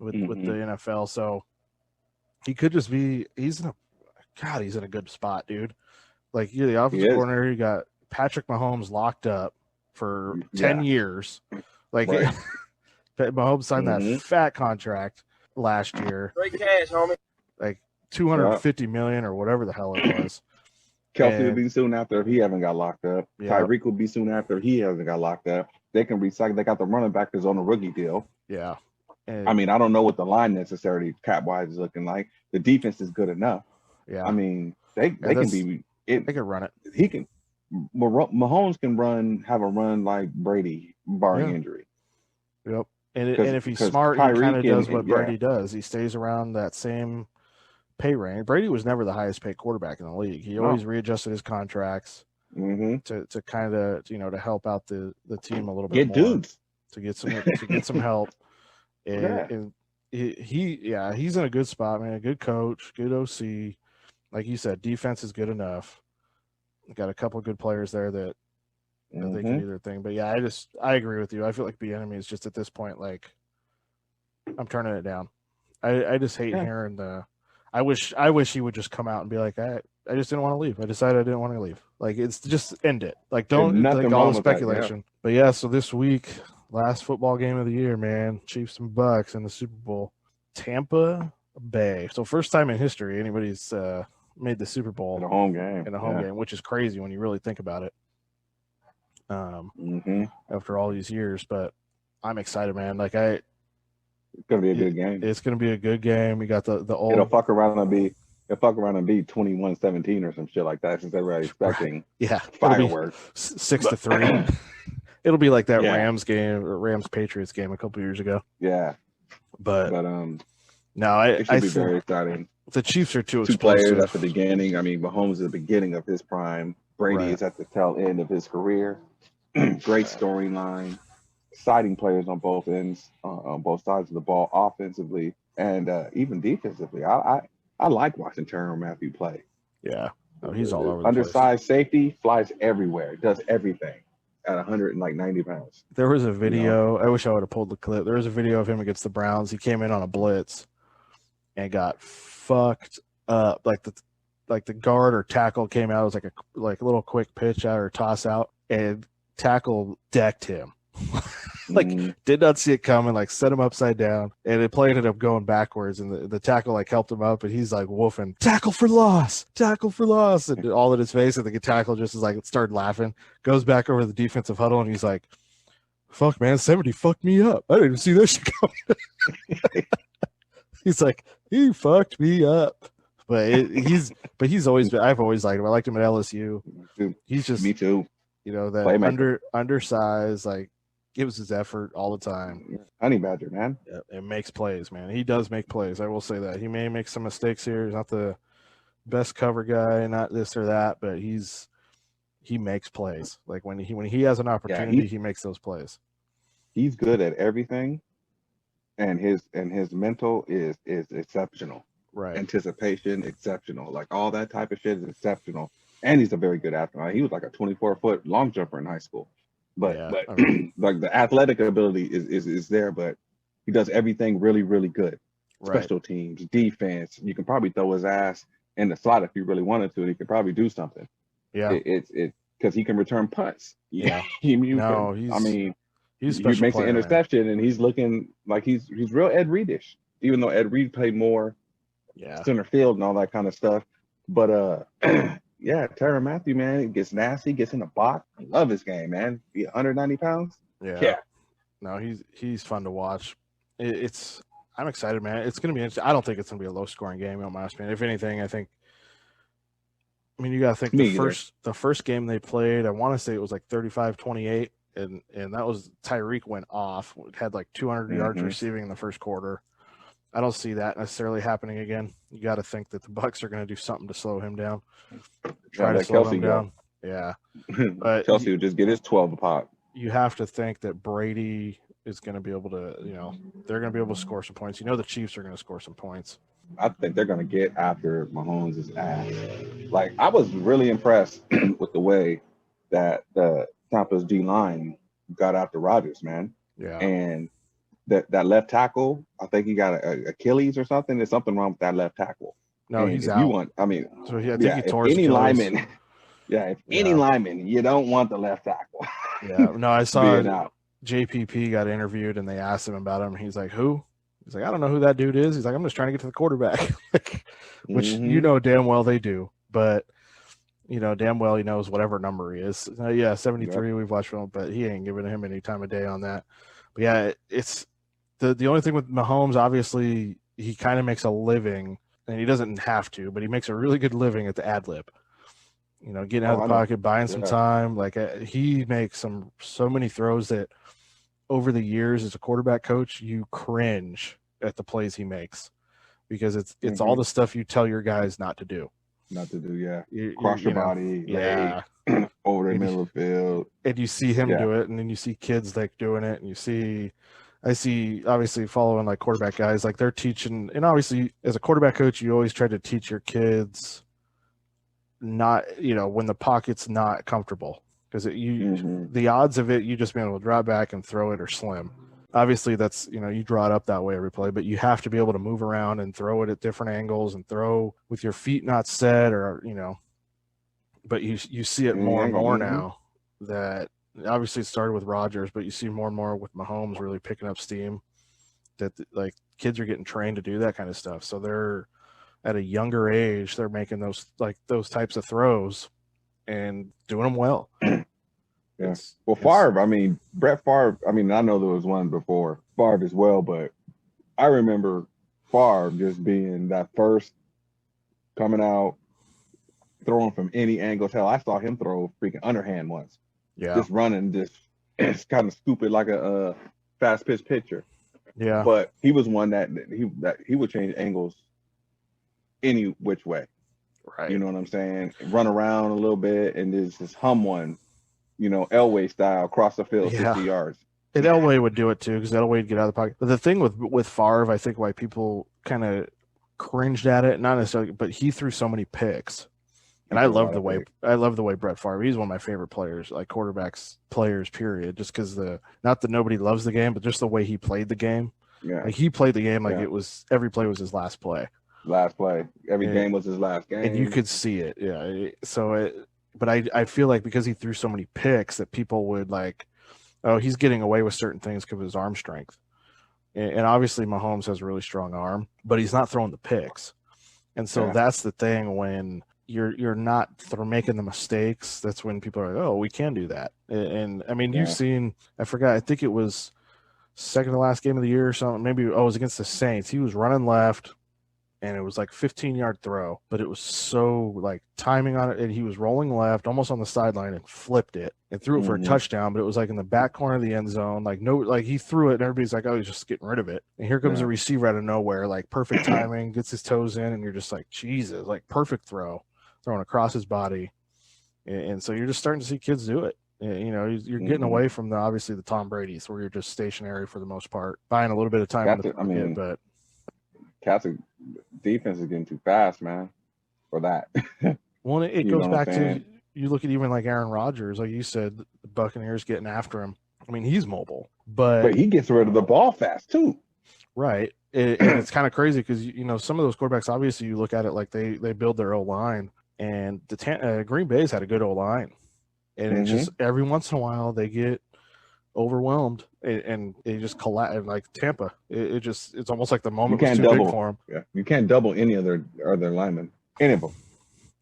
with the NFL. So he could just be. He's in a good spot, dude. Like, you're the offensive coordinator. You got Patrick Mahomes locked up for 10 years. Like, right. Mahomes signed that fat contract last year. Great cash, homie. Like $250 million or whatever the hell it was. Kelsey will be soon after if he hasn't got locked up. Tyreek will be soon after if he hasn't got locked up. They can recycle. They got the running back that's on a rookie deal. Yeah. And, I don't know what the line necessarily cap-wise is looking like. The defense is good enough. Yeah. They can be. They can run it. He can. Mahomes can have a run like Brady, barring injury. Yep. And if he's smart, he kind of does what Brady does. He stays around that same pay range. Brady was never the highest paid quarterback in the league. He always readjusted his contracts to kind of to help out the team a little bit more. Dudes to get some help. And he's in a good spot, man. A good coach, good OC. Like you said, defense is good enough. Got a couple of good players there that they can do their thing. But yeah, I agree with you. I feel like Bieniemy is just at this point, like, I'm turning it down. I just hate hearing the. I wish he would just come out and be like, I just didn't want to leave. I decided I didn't want to leave. Like, it's just end it. Like, don't like all the speculation. That, But yeah, so this week, last football game of the year, man, Chiefs and Bucks in the Super Bowl, Tampa Bay. So first time in history anybody's made the Super Bowl in a home game, which is crazy when you really think about it. After all these years, but I'm excited, man. Like, it's gonna be a good game. It's gonna be a good game. We got the old. It'll fuck around and be 21-17 or some shit like that, since everybody's expecting fireworks. 6-3. It'll be like that Rams game or Rams Patriots game a couple years ago. Yeah, but no, it should be very exciting. The Chiefs are two players at the beginning. Mahomes is at the beginning of his prime. Brady is at the tail end of his career. Great storyline. Exciting players on both ends, on both sides of the ball, offensively and even defensively. I like watching Tyrann Mathieu play. Yeah, he's all over the undersized place. Safety, flies everywhere, does everything at 190 pounds. There was a video. I wish I would have pulled the clip. There was a video of him against the Browns. He came in on a blitz and got fucked up. Like the guard or tackle came out. It was like a little quick pitch out or toss out, and tackle decked him. Did not see it coming, like set him upside down, and the play ended up going backwards, and the tackle helped him up, and he's like woofing, tackle for loss, and all in his face, and the tackle just is started laughing, goes back over the defensive huddle, and he's like, fuck man, 70 fucked me up, I didn't even see this shit coming. He's like, he fucked me up. He's always been, I've always liked him. I liked him at LSU. He's just, me too. That undersized, gives his effort all the time. Honey Badger, man. Yeah, it makes plays, man. He does make plays. I will say that. He may make some mistakes here. He's not the best cover guy, not this or that, but he makes plays. Like when he has an opportunity, he makes those plays. He's good at everything, and his mental is exceptional. Right. Anticipation, exceptional. Like all that type of shit is exceptional. And he's a very good athlete. He was like a 24-foot long jumper in high school. But like the athletic ability is there, but he does everything really, really good. special teams, defense. You can probably throw his ass in the slot if you really wanted to. He could probably do something. Yeah, it's because he can return punts. Yeah, he he's makes an interception, and he's looking like he's real Ed Reedish. Even though Ed Reed played more center field and all that kind of stuff, but yeah, Tyrann Mathieu, man, it gets nasty, gets in the box. I love his game, man. Be 190 pounds. Yeah. No, he's fun to watch. I'm excited, man. It's going to be interesting. I don't think it's going to be a low-scoring game, in my opinion. If anything, I mean, you got to think the first game they played, I want to say it was like 35-28, and that was Tyreek went off, had like 200 yards receiving in the first quarter. I don't see that necessarily happening again. You got to think that the Bucs are going to do something to slow him down. Try to slow him down. Yeah. But Kelsey would just get his 12 a pop. You have to think that Brady is going to be able to, they're going to be able to score some points. The Chiefs are going to score some points. I think they're going to get after Mahomes' ass. Like, I was really impressed with the way that the Tampa's D-line got after Rodgers, man. Yeah. And that left tackle, I think he got a Achilles or something. There's something wrong with that left tackle. No, and he's if out. You want, I mean, so I think he tore his any Achilles. lineman. Any lineman, you don't want the left tackle. Yeah. No, I saw JPP got interviewed and they asked him about him. He's like, who? He's like, I don't know who that dude is. He's like, I'm just trying to get to the quarterback, which damn well they do. But damn well he knows whatever number he is. 73. Yep. We've watched film, but he ain't giving him any time of day on that. But yeah, it's the only thing with Mahomes. Obviously, he kind of makes a living, and he doesn't have to, but he makes a really good living at the ad lib. Getting out of the pocket, buying some time. Like he makes so many throws that over the years as a quarterback coach, you cringe at the plays he makes because it's all the stuff you tell your guys not to do. Not to do, yeah. Cross your body, leg, over the middle of the field. And you see him do it, and then you see kids like doing it, and I see obviously following like quarterback guys, like they're teaching, and obviously as a quarterback coach, you always try to teach your kids not, when the pocket's not comfortable, because the odds of it, you just being able to drop back and throw it are slim. Obviously that's, you draw it up that way every play, but you have to be able to move around and throw it at different angles and throw with your feet not set or, but you see it more and more now that obviously it started with Rodgers, but you see more and more with Mahomes really picking up steam that like kids are getting trained to do that kind of stuff. So they're at a younger age, they're making those types of throws and doing them well. Yeah. Well, Favre, Brett Favre, I know there was one before Favre as well, but I remember Favre just being that first coming out, throwing from any angle. Hell, I saw him throw freaking underhand once. Yeah. Just running, just kind of scoop it like a fast pitch pitcher. Yeah. But he was one that he would change angles any which way. Right. You know what I'm saying? Run around a little bit and just hum one, Elway style across the field, 60 yards. And Elway would do it too, because Elway would get out of the pocket. But the thing with Favre, I think why people kind of cringed at it, not necessarily, but he threw so many picks. And I love the way Brett Favre, he's one of my favorite players, like players, period. Just because not that nobody loves the game, but just the way he played the game. Yeah. Like he played the game like it was, every play was his last play. Last play. Every game was his last game. And you could see it. Yeah. But I feel like because he threw so many picks that people would like, oh, he's getting away with certain things because of his arm strength. And obviously Mahomes has a really strong arm, but he's not throwing the picks. And so that's the thing when you're not making the mistakes. That's when people are like, oh, we can do that. And you've seen, I forgot, I think it was second to last game of the year or something. Maybe it was against the Saints. He was running left. And it was like 15-yard throw, but it was so like timing on it. And he was rolling left almost on the sideline and flipped it and threw it for a touchdown. But it was like in the back corner of the end zone. Like he threw it and everybody's like, oh, he's just getting rid of it. And here comes a receiver out of nowhere, like perfect timing, gets his toes in. And you're just like, Jesus, like perfect throw thrown across his body. And so you're just starting to see kids do it. You're getting away from obviously the Tom Brady's where you're just stationary for the most part, buying a little bit of time. But Cats defense is getting too fast, man, for that. Well, it goes back to, you look at even like Aaron Rodgers, like you said, the Buccaneers getting after him. He's mobile, but he gets rid of the ball fast too. Right. And it's kind of crazy because some of those quarterbacks, obviously you look at it like they build their O-line, and Green Bay's had a good O-line, and it's just every once in a while they get overwhelmed and it just collapse. And like Tampa, it's almost like the moment was too big for them. Yeah, you can't double any of their linemen, any of them.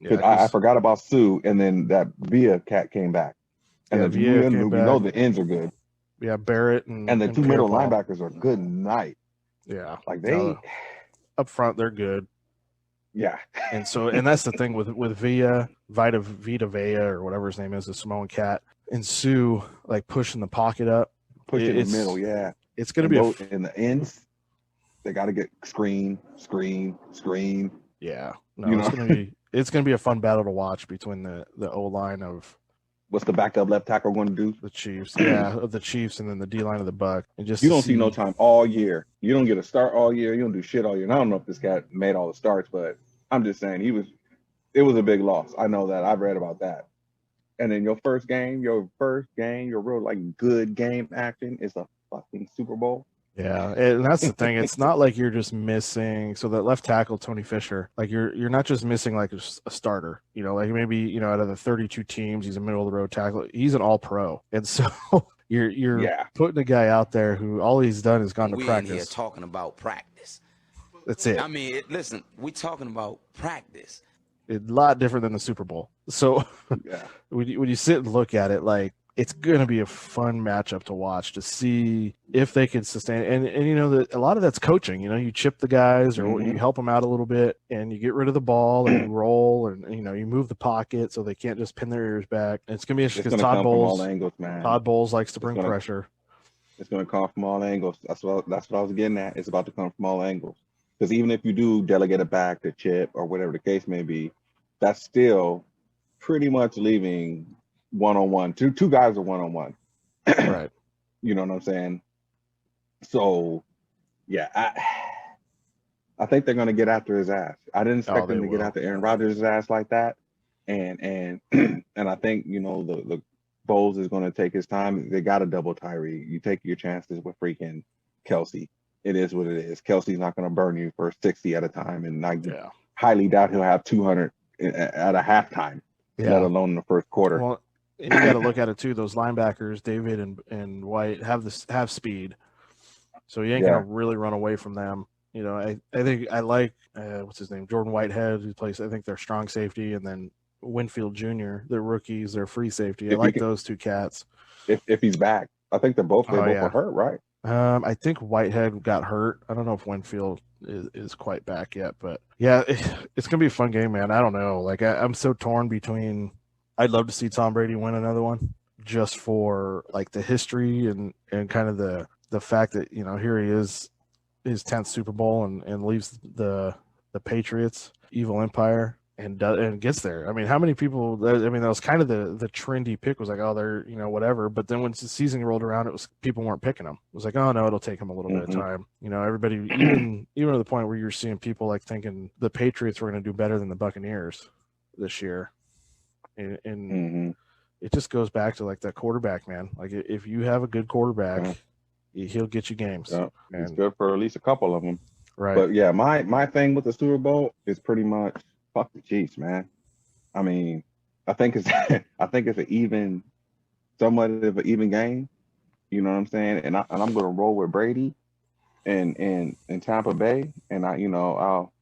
Because I forgot about Sue, and then that Villa cat came back, and we know the ends are good. Yeah, Barrett and the two middle linebackers are good night. Yeah, like they up front they're good. Yeah, and that's the thing with Vita Vea or whatever his name is, the Samoan cat, and Sue like pushing the pocket up, pushing in the middle. Yeah, it's gonna be in the ends. They got to get screen. Yeah, no, it's gonna be a fun battle to watch between the O line of. What's the backup left tackle going to do? The Chiefs, of the Chiefs, and then the D line of the Buck. And just you don't see no time all year. You don't get a start all year. You don't do shit all year. And I don't know if this guy made all the starts, but I'm just saying it was a big loss. I know that. I've read about that. And then your first game, your real like good game action is a fucking Super Bowl. Yeah, and that's the thing. It's not like you're just missing. So that left tackle, Tony Fisher, like you're not just missing like a starter. Like maybe out of the 32 teams, he's a middle of the road tackle. He's an all-pro, and so you're putting a guy out there who all he's done is gone to practice. We in here talking about practice. That's it. I mean, listen, we talking about practice. A lot different than the Super Bowl. So when you sit and look at it, like. It's going to be a fun matchup to watch to see if they can sustain it. And that a lot of that's coaching. You chip the guys or you help them out a little bit and you get rid of the ball and you roll and, you move the pocket so they can't just pin their ears back. And it's going to be interesting because Todd Bowles likes to bring pressure. It's going to come from all angles. That's what I was getting at. It's about to come from all angles. Because even if you do delegate it back to chip or whatever the case may be, that's still pretty much leaving – one-on-one. Two guys are one-on-one. Right. You know what I'm saying? So yeah, I think they're gonna get after his ass. I didn't expect them to get after Aaron Rodgers' ass like that. And I think, the Bowles is gonna take his time. They gotta double Tyree. You take your chances with freaking Kelsey. It is what it is. Kelsey's not gonna burn you for 60 at a time, and I highly doubt he'll have 200 at a halftime, let alone in the first quarter. Well, and you got to look at it too. Those linebackers, David and White, have speed, so you ain't gonna really run away from them. I think I like what's his name, Jordan Whitehead, who plays. I think they're strong safety, and then Winfield Jr. They're rookies. They're free safety. I like those two cats. If he's back, I think they both were hurt, right? I think Whitehead got hurt. I don't know if Winfield is quite back yet, but yeah, it's gonna be a fun game, man. I don't know. Like I'm so torn between. I'd love to see Tom Brady win another one just for like the history and kind of the fact that, here he is, his 10th Super Bowl and leaves the Patriots, evil empire, and gets there. I mean, how many people, that was kind of the trendy pick was like, oh, they're, whatever. But then when the season rolled around, people weren't picking him. It was like, oh no, it'll take him a little bit of time. Everybody, even to the point where you're seeing people like thinking the Patriots were going to do better than the Buccaneers this year. And it just goes back to like that quarterback, man. Like if you have a good quarterback, he'll get you games. Yeah, he's good for at least a couple of them. Right. But yeah, my thing with the Super Bowl is pretty much fuck the Chiefs, man. I mean, I think it's somewhat of an even game. You know what I'm saying? And I'm gonna roll with Brady and Tampa Bay, and I'll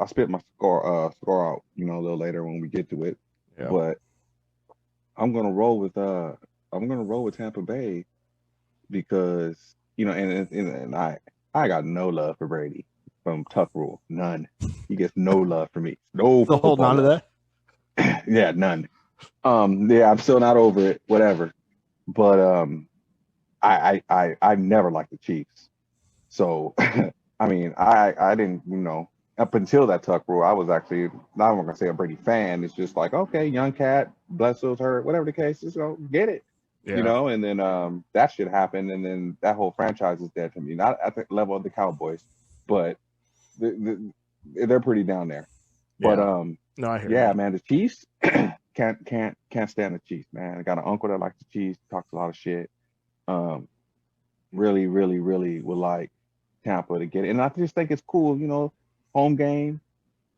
spit my score out, a little later when we get to it. Yeah. But I'm gonna roll with Tampa Bay because and I got no love for Brady from Tuck Rule, none. He gets no love for me. No. So hold on to that. Yeah, none. I'm still not over it. Whatever. But I never liked the Chiefs. So I mean I didn't up until that Tuck Rule, I was actually not going to say a Brady fan. It's just like, okay, young cat, Bledsoe's hurt, whatever the case is, get it, And then that shit happened, and then that whole franchise is dead to me. Not at the level of the Cowboys, but they're pretty down there. Yeah. But no, I hear yeah, you. man, the Chiefs can't stand the Chiefs, man. I got an uncle that likes the Chiefs, talks a lot of shit. Really, really, really would like Tampa to get it. And I just think it's cool, home game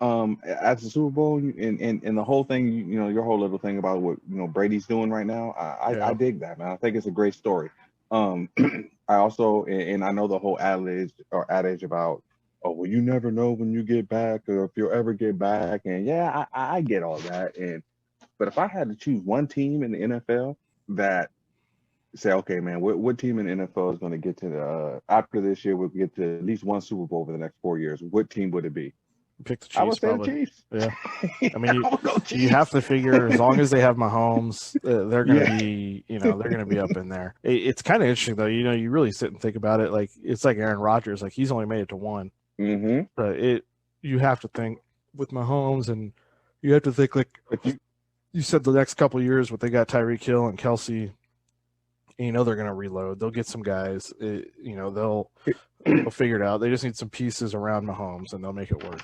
as the Super Bowl and the whole thing, your whole little thing about what Brady's doing right now. I dig that, man. I think it's a great story. I also, and I know the whole adage about, oh, well, you never know when you get back or if you'll ever get back. And yeah, I get all that. But if I had to choose one team in the NFL that say, okay, man, what team in the NFL is going to get to after this year, we'll get to at least one Super Bowl over the next 4 years, what team would it be? Pick the Chiefs. I would say probably. the Chiefs. Yeah, I mean, you have to figure as long as they have Mahomes, they're going to be, they're going to be up in there. It's kind of interesting though. You really sit and think about it. Like it's like Aaron Rodgers. Like he's only made it to one. Mm-hmm. But you have to think with Mahomes, and you have to think like you said the next couple of years. What they got Tyreek Hill and Kelsey. They're going to reload. They'll get some guys. They'll figure it out. They just need some pieces around Mahomes, and they'll make it work.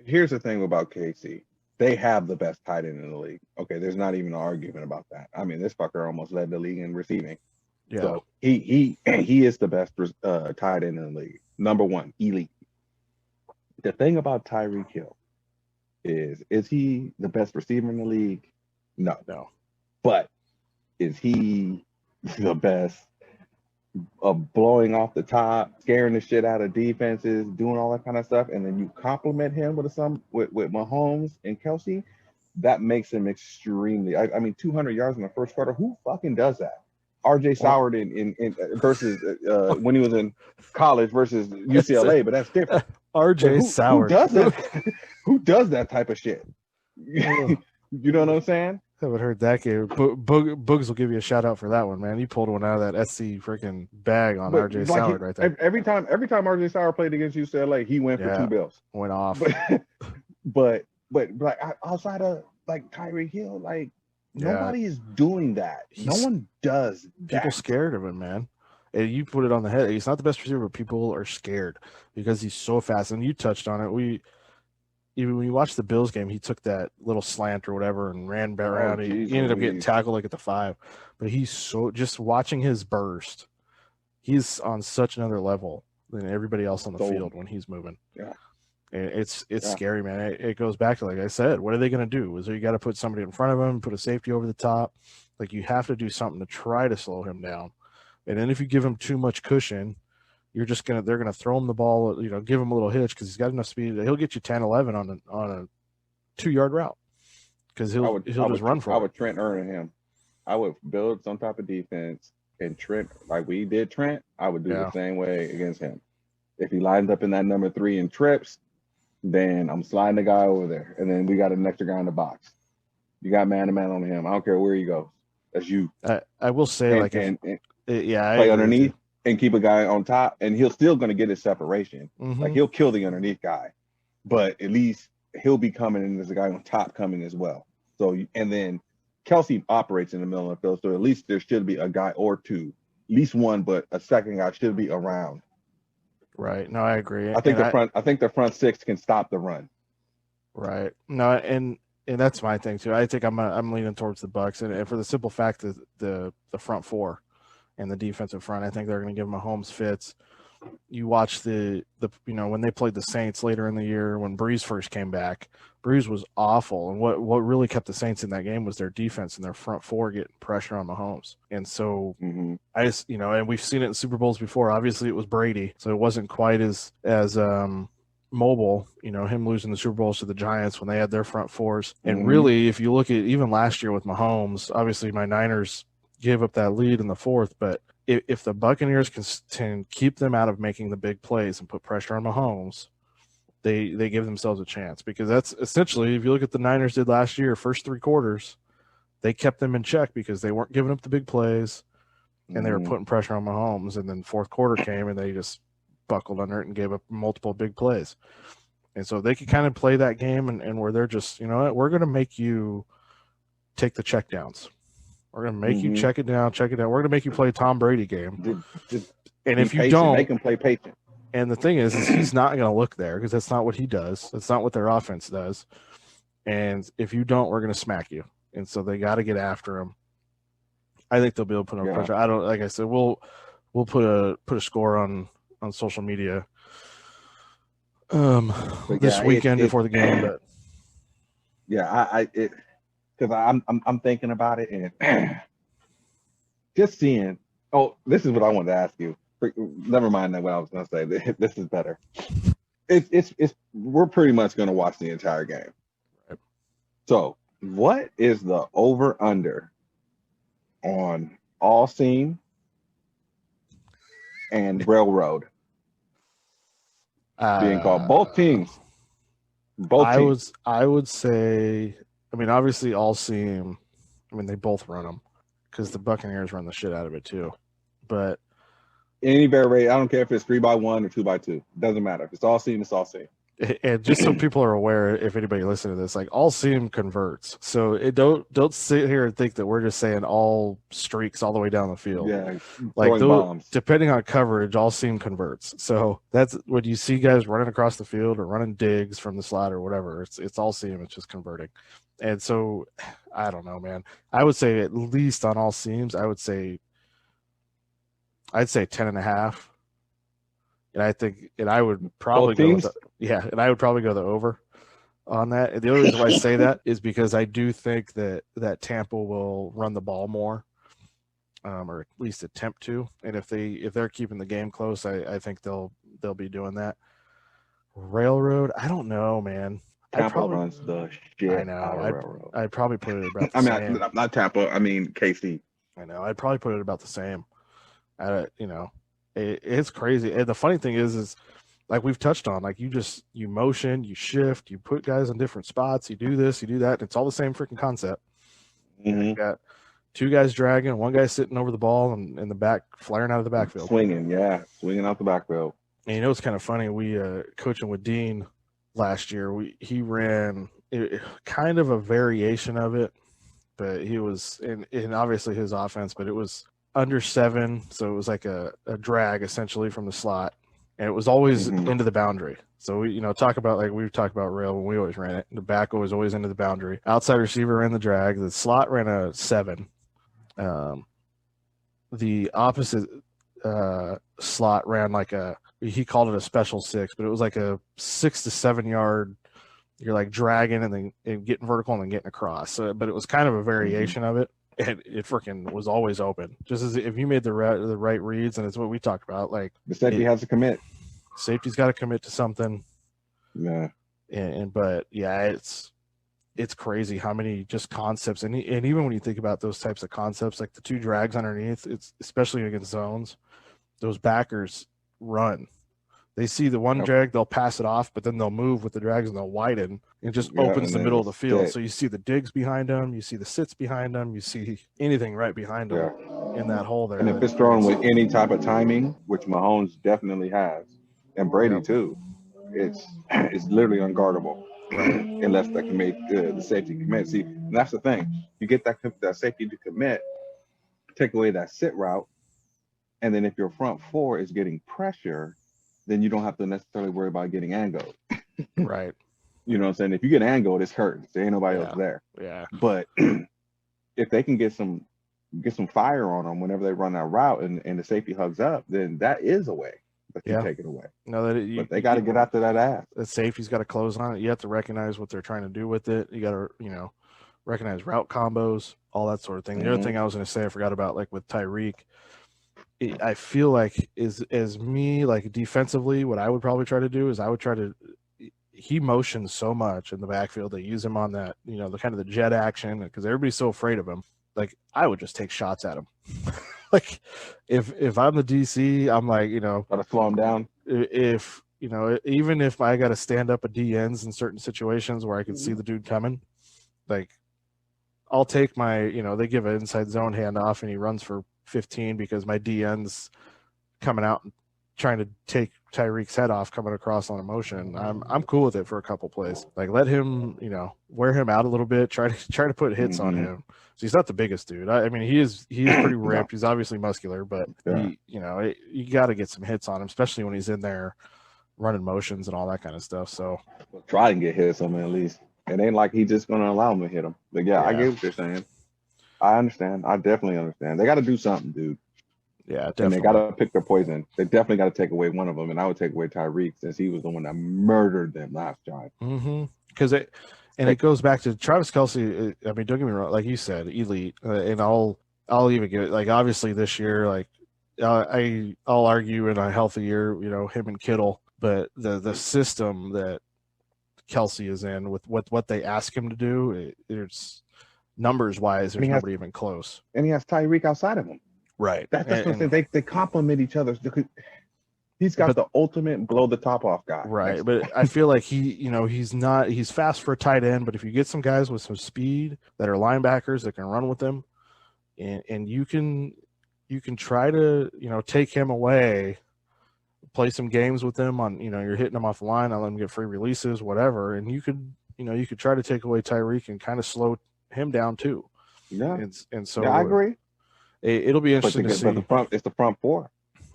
Here's the thing about KC. They have the best tight end in the league. Okay, there's not even an argument about that. I mean, this fucker almost led the league in receiving. Yeah. So he is the best tight end in the league. Number one, elite. The thing about Tyreek Hill is he the best receiver in the league? No. But is he the best of blowing off the top, scaring the shit out of defenses, doing all that kind of stuff, and then you compliment him with Mahomes and Kelsey? That makes him extremely. I mean, 200 yards in the first quarter. Who fucking does that? R.J. Soward in versus when he was in college versus UCLA, but that's different. R.J. Soward. Who does that? Who does that type of shit? You know what I'm saying? I haven't heard that game. Boogs will give you a shout out for that one, man. He pulled one out of that SC freaking bag on R.J. Soward right there. Every time R.J. Soward played against UCLA, he went for 2 bills. Went off. But like outside of like Tyreek Hill, like nobody is doing that. No one does that. People scared of him, man. And you put it on the head. He's not the best receiver, but people are scared because he's so fast. And you touched on it. Even when you watch the Bills game, he took that little slant or whatever and ran around. He ended up getting tackled like at the 5. But he's just watching his burst. He's on such another level than everybody else on the field when he's moving. Yeah. And it's scary, man. It goes back to, like I said, what are they going to do? Is you got to put somebody in front of him, put a safety over the top. Like you have to do something to try to slow him down. And then if you give him too much cushion, they're gonna throw him the ball, give him a little hitch because he's got enough speed. He'll get you 10-11 on a 2-yard route because he'll just run for it. I would Trent Irwin him. I would build some type of defense and Trent, like we did Trent, I would do the same way against him. If he lines up in that number 3 and trips, then I'm sliding the guy over there, and then we got an extra guy in the box. You got man-to-man on him. I don't care where he goes. That's you. I will say, play underneath and keep a guy on top, and he'll still going to get his separation. Mm-hmm. Like he'll kill the underneath guy, but at least he'll be coming, and there's a guy on top coming as well. So, and then Kelsey operates in the middle of the field, so at least there should be a guy or two, at least one, but a second guy should be around. Right. No, I agree. I think the front 6 can stop the run. Right. No, and that's my thing too. I think I'm leaning towards the Bucs, and for the simple fact that the front 4 and the defensive front, I think they're going to give Mahomes fits. You watch the when they played the Saints later in the year when Breeze first came back, Breeze was awful, and what really kept the Saints in that game was their defense and their front 4 getting pressure on Mahomes. And so I just and we've seen it in Super Bowls before. Obviously, it was Brady, so it wasn't quite as mobile. Him losing the Super Bowls to the Giants when they had their front 4s. And really, if you look at even last year with Mahomes, obviously my Niners gave up that lead in the 4th, but if the Buccaneers can keep them out of making the big plays and put pressure on Mahomes, they give themselves a chance, because that's essentially, if you look at the Niners did last year, first 3 quarters, they kept them in check because they weren't giving up the big plays and they were putting pressure on Mahomes. And then 4th quarter came and they just buckled under it and gave up multiple big plays. And so they could kind of play that game and where they're just, we're going to make you take the check downs. We're going to make you check it down. We're going to make you play a Tom Brady game. And if you don't, make him play patient. And the thing is he's not going to look there because that's not what he does. That's not what their offense does. And if you don't, we're going to smack you. And so they got to get after him. I think they'll be able to put on pressure. I don't, like I said, we'll put a score on on social media But this yeah, weekend before the game. But yeah, because I'm thinking about it and just seeing. Oh, this is what I wanted to ask you. Never mind what I was going to say. This is better. It's we're pretty much going to watch the entire game. Right. So, what is the over under on All Seam and Railroad being called? Both teams. I would say. I mean, obviously, All Seam. I mean, they both run them because the Buccaneers run the shit out of it too. But any variation, I don't care if it's 3x1 or 2x2. Doesn't matter. If it's All Seam, it's All Seam. And just so people are aware, if anybody listening to this, like All Seam converts. So don't sit here and think that we're just saying all streaks all the way down the field. Yeah, like those, depending on coverage, All Seam converts. So that's when you see guys running across the field or running digs from the slot or whatever. It's All Seam. It's just converting. And so I don't know, man. I would say at least on All Seams, I'd say 10.5. And I would probably and I would probably go the over on that. And the only reason why I say that is because I do think that Tampa will run the ball more, or at least attempt to. And if they're keeping the game close, I think they'll be doing that. Railroad, I don't know, man. Tampa runs the shit. I know. I'd probably put it about the same. Not Tampa. I mean KC. I know. I'd probably put it about the same. It's crazy. And the funny thing is like we've touched on, like you motion, you shift, you put guys in different spots, you do this, you do that. And it's all the same freaking concept. Mm-hmm. You got two guys dragging, one guy sitting over the ball and in the back, flaring out of the backfield. Swinging out the backfield. And it's kind of funny. We coaching with Dean last year, he ran kind of a variation of it, but he was in obviously his offense, but it was under 7, so it was like a drag essentially from the slot, and it was always into the boundary. So we talk about, like we've talked about rail when we always ran it. The back was always into the boundary. Outside receiver ran the drag. The slot ran a 7. The opposite slot ran like he called it a special 6, but it was like a 6 to 7 yard. You're like dragging and getting vertical and then getting across. So, but it was kind of a variation of it. And it freaking was always open. Just as if you made the right reads, and it's what we talked about. Like the safety has to commit. Safety's got to commit to something. Yeah. But yeah, it's crazy how many just concepts, and even when you think about those types of concepts, like the 2 drags underneath, it's especially against zones, those backers run. They see the one drag, they'll pass it off, but then they'll move with the drags and they'll widen. It just opens the middle of the field. So you see the digs behind them, you see the sits behind them, you see anything right behind them in that hole there. And if it's thrown with any type of timing, which Mahomes definitely has, and Brady too, it's literally unguardable unless the safety commit. See, and that's the thing. You get that safety to commit, take away that sit route, and then if your front 4 is getting pressure, then you don't have to necessarily worry about getting angled. Right. You know what I'm saying? If you get angled, it's hurt. There ain't nobody else there. Yeah. But if they can get some fire on them whenever they run that route and the safety hugs up, then that is a way that you take it away. No, but they got to get after that ass. The safety's got to close on it. You have to recognize what they're trying to do with it. You got to, recognize route combos, all that sort of thing. The other thing I was going to say, I forgot about, like with Tyreek, I feel like as me, like defensively, what I would probably try to do is he motions so much in the backfield. They use him on that, the kind of the jet action, because everybody's so afraid of him. Like I would just take shots at him. Like if I'm the DC, I'm like, gotta slow him down. If even if I got to stand up a DNs in certain situations where I can see the dude coming, like I'll take my, they give an inside zone handoff and he runs for 15 because my DN's coming out and trying to take Tyreek's head off coming across on a motion. I'm cool with it for a couple plays. Like let him, wear him out a little bit, try to put hits on him. So he's not the biggest dude. I mean, he is pretty ripped. He's obviously muscular, but you got to get some hits on him, especially when he's in there running motions and all that kind of stuff. So try and get hits on him at least. It ain't like he's just going to allow him to hit him. But I get what you're saying. I understand. I definitely understand. They got to do something, dude. Yeah, definitely. And they got to pick their poison. They definitely got to take away one of them, and I would take away Tyreek since he was the one that murdered them last drive. Because it goes back to Travis Kelce. I mean, don't get me wrong, like you said, elite, and I'll even give it, like, obviously this year, like I'll argue in a healthy year, you know, him and Kittle, but the system that Kelce is in with what they ask him to do, it's numbers wise, there's nobody even close. And he has Tyreek outside of him. Right. That's what I'm saying. They complement each other. He's got the ultimate blow the top off guy. Right. But I feel like he's fast for a tight end, but if you get some guys with some speed that are linebackers that can run with him, and you can try to, you know, take him away, play some games with him on, you know, you're hitting him off the line, I let him get free releases, whatever, and you could try to take away Tyreek and kind of slow him down too. Yeah. And so I agree. It'll be interesting to see. But it's the front four.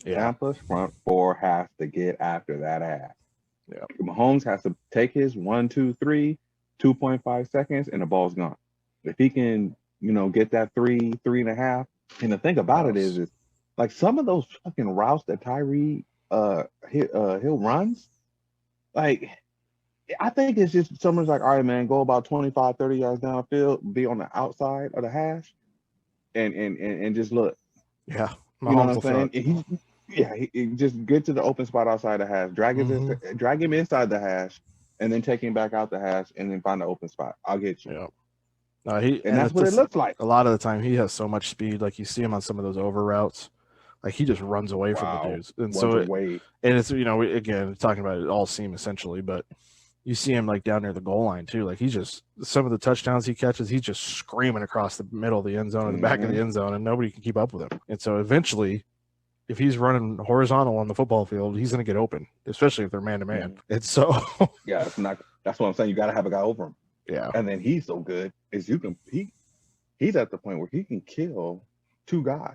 Yeah. Tampa's front four has to get after that ass. Yeah. Mahomes has to take his 1, 2, 3, 2.5 seconds, and the ball's gone. If he can, you know, get that 3.5. And the thing about it is like some of those fucking routes that Tyree Hill runs, like, I think it's just someone's like, all right, man, go about 25, 30 yards down the field, be on the outside of the hash, and just look. Yeah. You know what I'm saying? He just get to the open spot outside the hash, drag him inside the hash, and then take him back out the hash, and then find the open spot. I'll get you. Yeah. And that's what it looks like. A lot of the time, he has so much speed. Like, you see him on some of those over routes, like he just runs away from the dudes. And it's, you know, again, talking about it all seam essentially, but you see him like down near the goal line too. Like, some of the touchdowns he catches, he's just screaming across the middle of the end zone and the back of the end zone, and nobody can keep up with him. And so eventually, if he's running horizontal on the football field, he's going to get open, especially if they're man to man. And so, yeah, that's what I'm saying. You got to have a guy over him. Yeah. And then he's so good is he's at the point where he can kill two guys.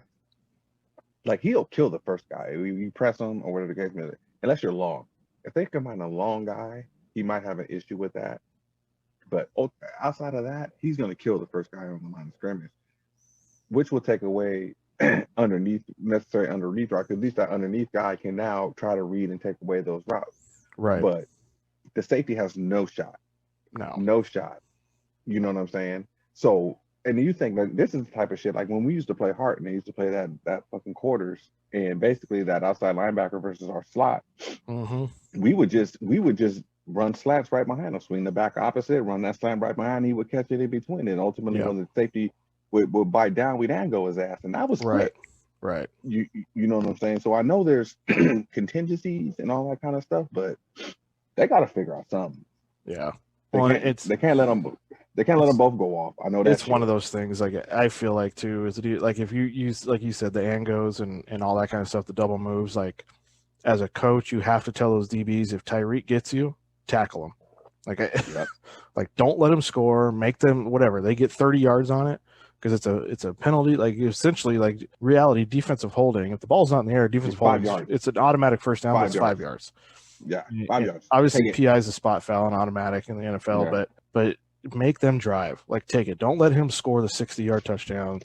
Like, he'll kill the first guy. You press him or whatever the case may be, unless you're long. If they combine a long guy, he might have an issue with that. But outside of that, he's going to kill the first guy on the line of scrimmage, which will take away necessary underneath route. At least that underneath guy can now try to read and take away those routes. Right. But the safety has no shot. No shot. You know what I'm saying? So, and you think that this is the type of shit, like when we used to play Hart and they used to play that fucking quarters and basically that outside linebacker versus our slot, we would just run slants right behind him, swing the back opposite, run that slant right behind, he would catch it in between. And ultimately when the safety would bite down, we'd go his ass. And that was quick. Right. You know what I'm saying? So I know there's contingencies and all that kind of stuff, but they got to figure out something. Yeah. They can't let them both go off. I know that's one of those things. Like, I feel like too is like if you use, like you said, the angos and all that kind of stuff, the double moves. Like, as a coach, you have to tell those DBs, if Tyreek gets you, tackle him. Like, like, don't let him score. Make them whatever. They get 30 yards on it because it's a penalty. Like, essentially, like reality defensive holding. If the ball's not in the air, defensive holding, it's an automatic first down. But it's 5 yards. Yeah, 5 yards. Obviously, PI is a spot foul and automatic in the NFL, but make them drive. Like, take it. Don't let him score the 60-yard touchdown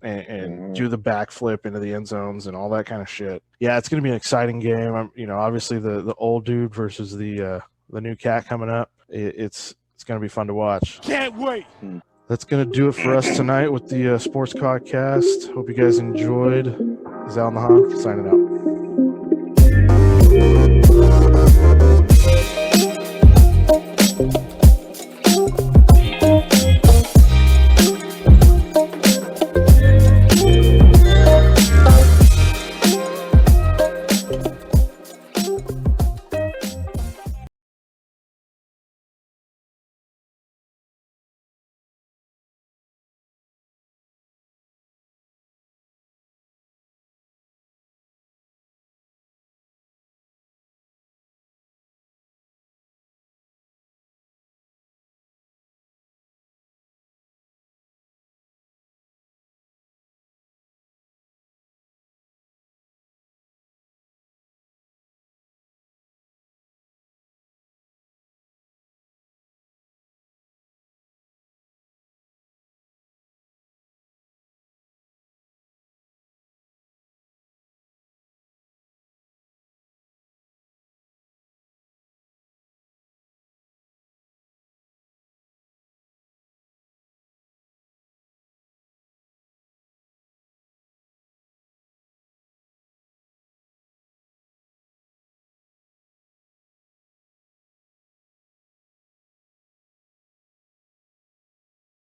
and do the backflip into the end zones and all that kind of shit. Yeah, it's going to be an exciting game. Obviously the old dude versus the new cat coming up. It's going to be fun to watch. Can't wait. That's going to do it for us tonight with the Sports Podcast. Hope you guys enjoyed. Zal Nahan signing out.